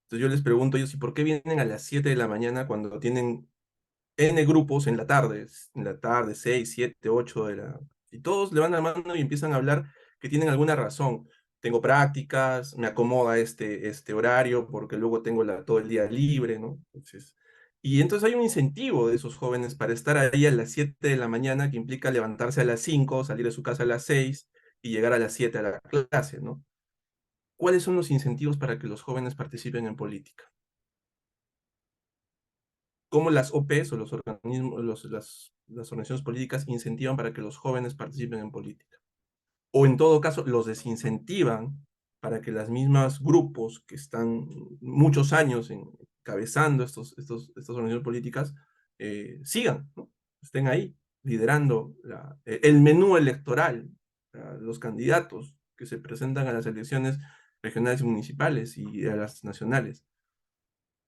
Speaker 5: Entonces yo les pregunto a ellos, ¿y por qué vienen a las 7 de la mañana cuando tienen N grupos en la tarde, 6, 7, 8 de la... Y todos levantan la mano y empiezan a hablar que tienen alguna razón. Tengo prácticas, me acomoda este horario porque luego tengo todo el día libre, ¿no? Entonces hay un incentivo de esos jóvenes para estar ahí a las 7 de la mañana, que implica levantarse a las 5, salir de su casa a las 6 y llegar a las 7 a la clase, ¿no? ¿Cuáles son los incentivos para que los jóvenes participen en política? ¿Cómo las OPs o los organismos, las organizaciones políticas incentivan para que los jóvenes participen en política? O en todo caso, los desincentivan para que las mismas grupos que están muchos años encabezando estas organizaciones políticas sigan, ¿no? Estén ahí, liderando el menú electoral, los candidatos que se presentan a las elecciones regionales y municipales y a las nacionales.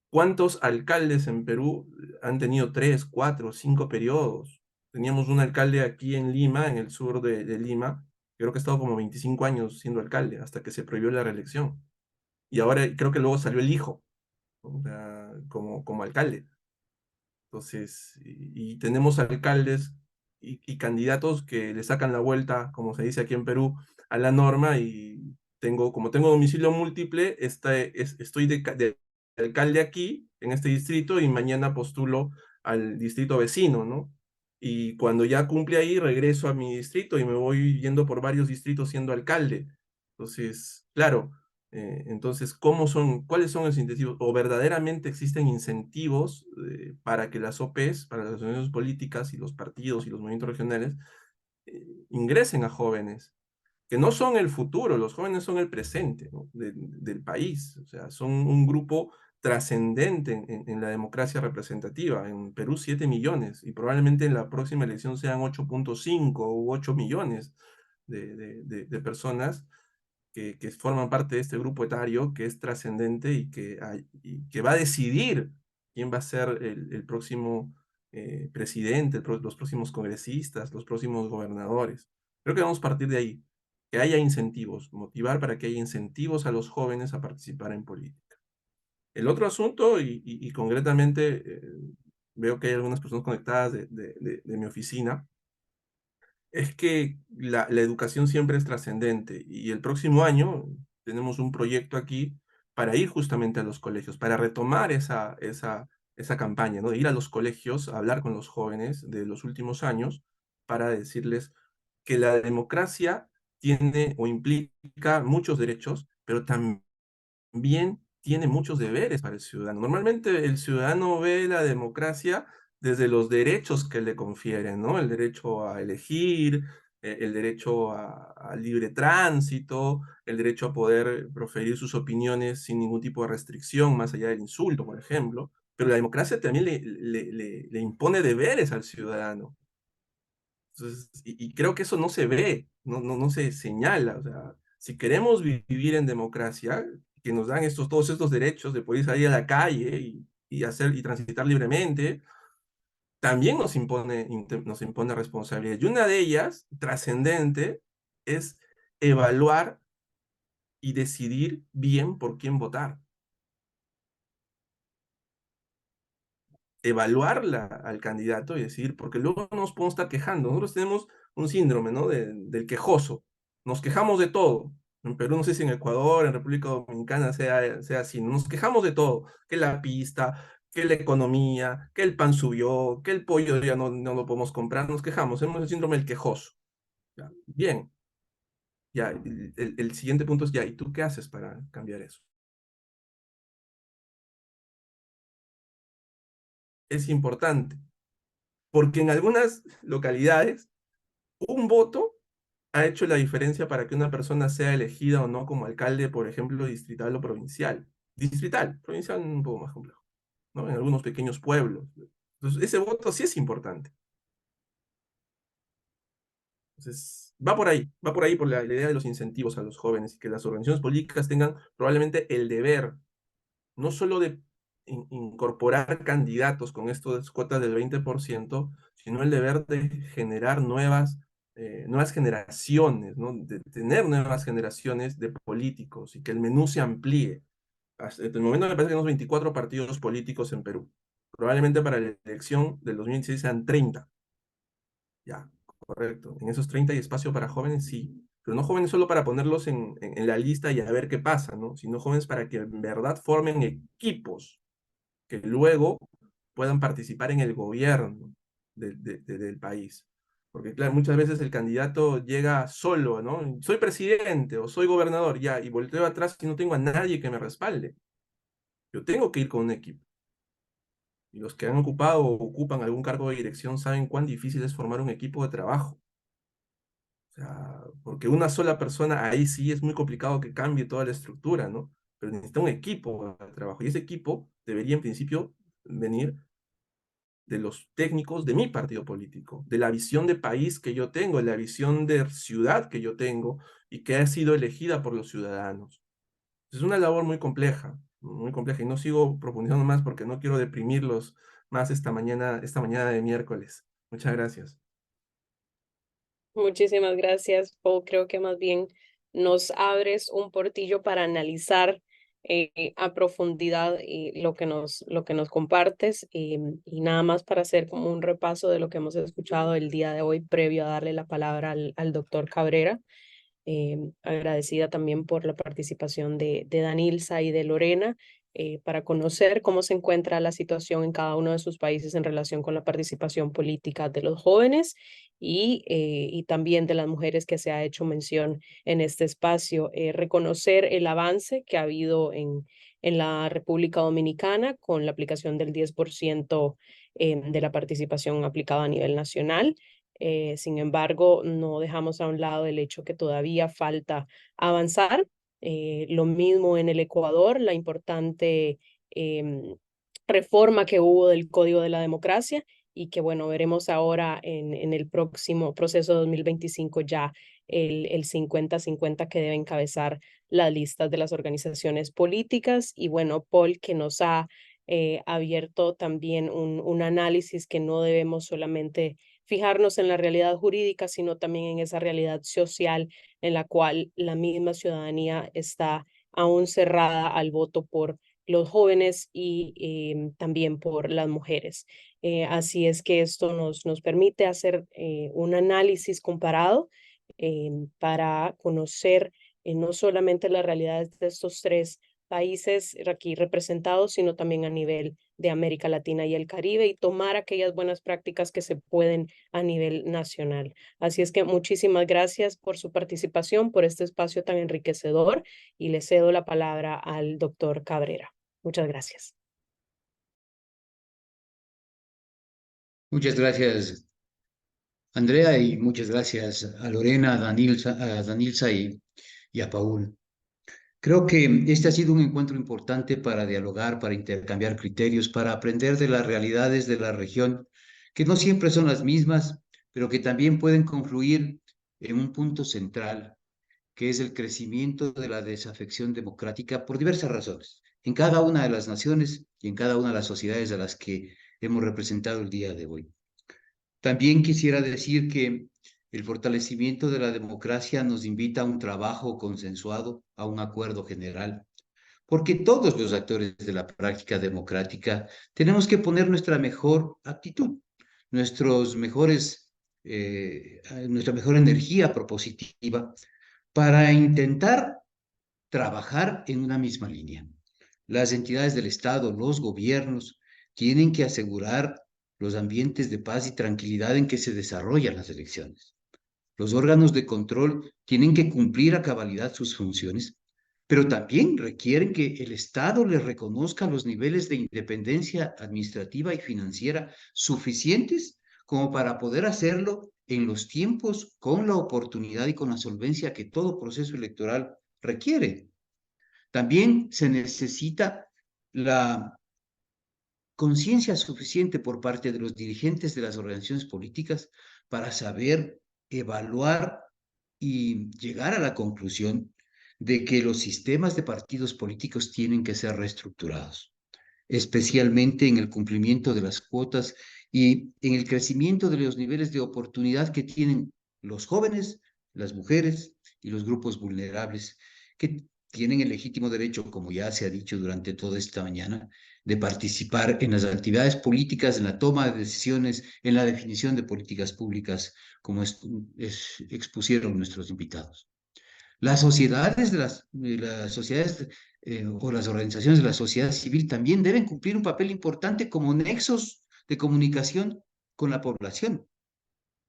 Speaker 5: ¿Cuántos alcaldes en Perú han tenido 3, 4, 5 periodos? Teníamos un alcalde aquí en Lima, en el sur de Lima, creo que ha estado como 25 años siendo alcalde, hasta que se prohibió la reelección. Y ahora creo que luego salió el hijo, ¿no? O sea, como alcalde. Entonces, y tenemos alcaldes y candidatos que le sacan la vuelta, como se dice aquí en Perú, a la norma, y como tengo domicilio múltiple, estoy de alcalde aquí, en este distrito, y mañana postulo al distrito vecino, ¿no? Y cuando ya cumple ahí, regreso a mi distrito y me voy yendo por varios distritos siendo alcalde. Entonces, claro, entonces, ¿cuáles son los incentivos? ¿O verdaderamente existen incentivos para que las OPs, para las organizaciones políticas y los partidos y los movimientos regionales ingresen a jóvenes? Que no son el futuro, los jóvenes son el presente, ¿no? del país, o sea, son un grupo trascendente en la democracia representativa. En Perú 7 millones y probablemente en la próxima elección sean 8.5 u 8 millones de personas que forman parte de este grupo etario que es trascendente y que va a decidir quién va a ser el próximo presidente, los próximos congresistas, los próximos gobernadores. Creo que vamos a partir de ahí, que haya incentivos, motivar para que haya incentivos a los jóvenes a participar en política. El otro asunto, y concretamente veo que hay algunas personas conectadas de mi oficina, es que la educación siempre es trascendente y el próximo año tenemos un proyecto aquí para ir justamente a los colegios, para retomar esa campaña, ¿no? De ir a los colegios a hablar con los jóvenes de los últimos años para decirles que la democracia tiene o implica muchos derechos, pero también tiene muchos deberes para el ciudadano. Normalmente el ciudadano ve la democracia desde los derechos que le confieren, ¿no? El derecho a elegir, el derecho a libre tránsito, el derecho a poder proferir sus opiniones sin ningún tipo de restricción, más allá del insulto, por ejemplo. Pero la democracia también le impone deberes al ciudadano. Entonces, y creo que eso no se ve, no se señala. O sea, si queremos vivir en democracia, que nos dan todos estos derechos de poder salir a la calle y transitar libremente, también nos impone responsabilidad. Y una de ellas, trascendente, es evaluar y decidir bien por quién votar. Evaluarla al candidato y decir, porque luego no nos podemos estar quejando. Nosotros tenemos un síndrome, ¿no? Del quejoso. Nos quejamos de todo. En Perú, no sé si en Ecuador, en República Dominicana sea así. Nos quejamos de todo. Que la pista, que la economía, que el pan subió, que el pollo ya no lo podemos comprar. Nos quejamos. Tenemos el síndrome del quejoso. ¿Ya? Bien. Ya, el siguiente punto es ya, ¿y tú qué haces para cambiar eso? Es importante, porque en algunas localidades un voto ha hecho la diferencia para que una persona sea elegida o no como alcalde, por ejemplo, distrital o provincial. Distrital, provincial un poco más complejo, ¿no? En algunos pequeños pueblos. Entonces, ese voto sí es importante. Entonces, va por ahí por la idea de los incentivos a los jóvenes y que las organizaciones políticas tengan probablemente el deber no solo de incorporar candidatos con estas cuotas del 20%, sino el deber de generar nuevas generaciones, ¿no? De tener nuevas generaciones de políticos y que el menú se amplíe. Hasta el momento me parece que tenemos 24 partidos políticos en Perú. Probablemente para la elección del 2016 sean 30. Ya, correcto. En esos 30 hay espacio para jóvenes, sí. Pero no jóvenes solo para ponerlos en la lista y a ver qué pasa, ¿no? Sino jóvenes para que en verdad formen equipos que luego puedan participar en el gobierno del país. Porque, claro, muchas veces el candidato llega solo, ¿no? Soy presidente o soy gobernador, ya, y volteo atrás y no tengo a nadie que me respalde. Yo tengo que ir con un equipo. Y los que han ocupado o ocupan algún cargo de dirección saben cuán difícil es formar un equipo de trabajo. O sea, porque una sola persona, ahí sí es muy complicado que cambie toda la estructura, ¿no? Pero necesita un equipo de trabajo. Y ese equipo debería, en principio, venir de los técnicos de mi partido político, de la visión de país que yo tengo, de la visión de ciudad que yo tengo y que ha sido elegida por los ciudadanos. Es una labor muy compleja, y no sigo profundizando más porque no quiero deprimirlos más esta mañana de miércoles. Muchas gracias.
Speaker 2: Muchísimas gracias, Paul. Creo que más bien nos abres un portillo para analizar a profundidad lo que nos compartes y nada más para hacer como un repaso de lo que hemos escuchado el día de hoy previo a darle la palabra al doctor Cabrera. Agradecida también por la participación de Danilza y de Lorena para conocer cómo se encuentra la situación en cada uno de sus países en relación con la participación política de los jóvenes y también de las mujeres que se ha hecho mención en este espacio. Reconocer el avance que ha habido en la República Dominicana con la aplicación del 10% de la participación aplicada a nivel nacional. Sin embargo, no dejamos a un lado el hecho que todavía falta avanzar. Lo mismo en el Ecuador, la importante reforma que hubo del Código de la Democracia y que, bueno, veremos ahora en el próximo proceso 2025 ya el 50-50 que debe encabezar las listas de las organizaciones políticas. Y bueno, Paul, que nos ha abierto también un análisis que no debemos solamente fijarnos en la realidad jurídica, sino también en esa realidad social en la cual la misma ciudadanía está aún cerrada al voto por los jóvenes y también por las mujeres. Así es que esto nos permite hacer un análisis comparado para conocer no solamente las realidades de estos tres países aquí representados, sino también a nivel de América Latina y el Caribe y tomar aquellas buenas prácticas que se pueden a nivel nacional. Así es que muchísimas gracias por su participación, por este espacio tan enriquecedor y le cedo la palabra al doctor Cabrera. Muchas gracias.
Speaker 1: Muchas gracias, Andrea, y muchas gracias a Lorena, a Danilza y a Paul. Creo que este ha sido un encuentro importante para dialogar, para intercambiar criterios, para aprender de las realidades de la región, que no siempre son las mismas, pero que también pueden confluir en un punto central, que es el crecimiento de la desafección democrática por diversas razones, en cada una de las naciones y en cada una de las sociedades a las que hemos representado el día de hoy. También quisiera decir que el fortalecimiento de la democracia nos invita a un trabajo consensuado, a un acuerdo general, porque todos los actores de la práctica democrática tenemos que poner nuestra mejor actitud, nuestros mejores, nuestra mejor energía propositiva para intentar trabajar en una misma línea. Las entidades del Estado, los gobiernos, tienen que asegurar los ambientes de paz y tranquilidad en que se desarrollan las elecciones. Los órganos de control tienen que cumplir a cabalidad sus funciones, pero también requieren que el Estado les reconozca los niveles de independencia administrativa y financiera suficientes como para poder hacerlo en los tiempos, con la oportunidad y con la solvencia que todo proceso electoral requiere. También se necesita la conciencia suficiente por parte de los dirigentes de las organizaciones políticas para saber evaluar y llegar a la conclusión de que los sistemas de partidos políticos tienen que ser reestructurados, especialmente en el cumplimiento de las cuotas y en el crecimiento de los niveles de oportunidad que tienen los jóvenes, las mujeres y los grupos vulnerables, que tienen el legítimo derecho, como ya se ha dicho durante toda esta mañana, de participar en las actividades políticas, en la toma de decisiones, en la definición de políticas públicas, como expusieron nuestros invitados. Las sociedades las sociedades o las organizaciones de la sociedad civil también deben cumplir un papel importante como nexos de comunicación con la población.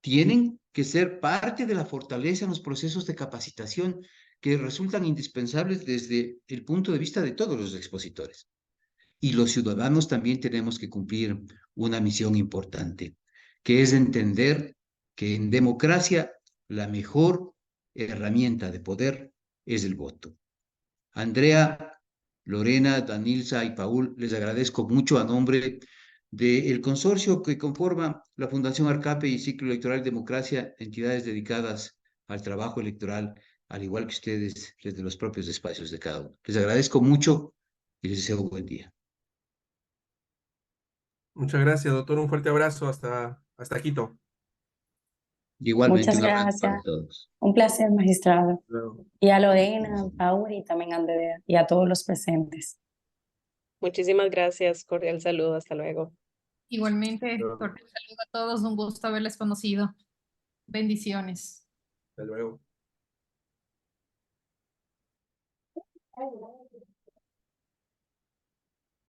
Speaker 1: Tienen que ser parte de la fortaleza en los procesos de capacitación que resultan indispensables desde el punto de vista de todos los expositores. Y los ciudadanos también tenemos que cumplir una misión importante, que es entender que en democracia la mejor herramienta de poder es el voto. Andrea, Lorena, Danilza y Paul, les agradezco mucho a nombre del consorcio que conforma la Fundación Arcape y Ciclo Electoral Democracia, entidades dedicadas al trabajo electoral, al igual que ustedes, desde los propios espacios de cada uno. Les agradezco mucho y les deseo un buen día.
Speaker 5: Muchas gracias, doctor. Un fuerte abrazo hasta Quito.
Speaker 1: Igualmente,
Speaker 6: Muchas
Speaker 1: un abrazo para
Speaker 6: gracias.
Speaker 1: todos.
Speaker 6: Un placer, magistrado.
Speaker 5: Luego.
Speaker 6: Y a Lorena, Paul y también a Andrea y a todos los presentes.
Speaker 2: Muchísimas gracias, cordial saludo, hasta luego.
Speaker 4: Igualmente,
Speaker 5: Luego.
Speaker 4: cordial saludo a todos, un gusto haberles conocido. Bendiciones.
Speaker 5: Hasta luego.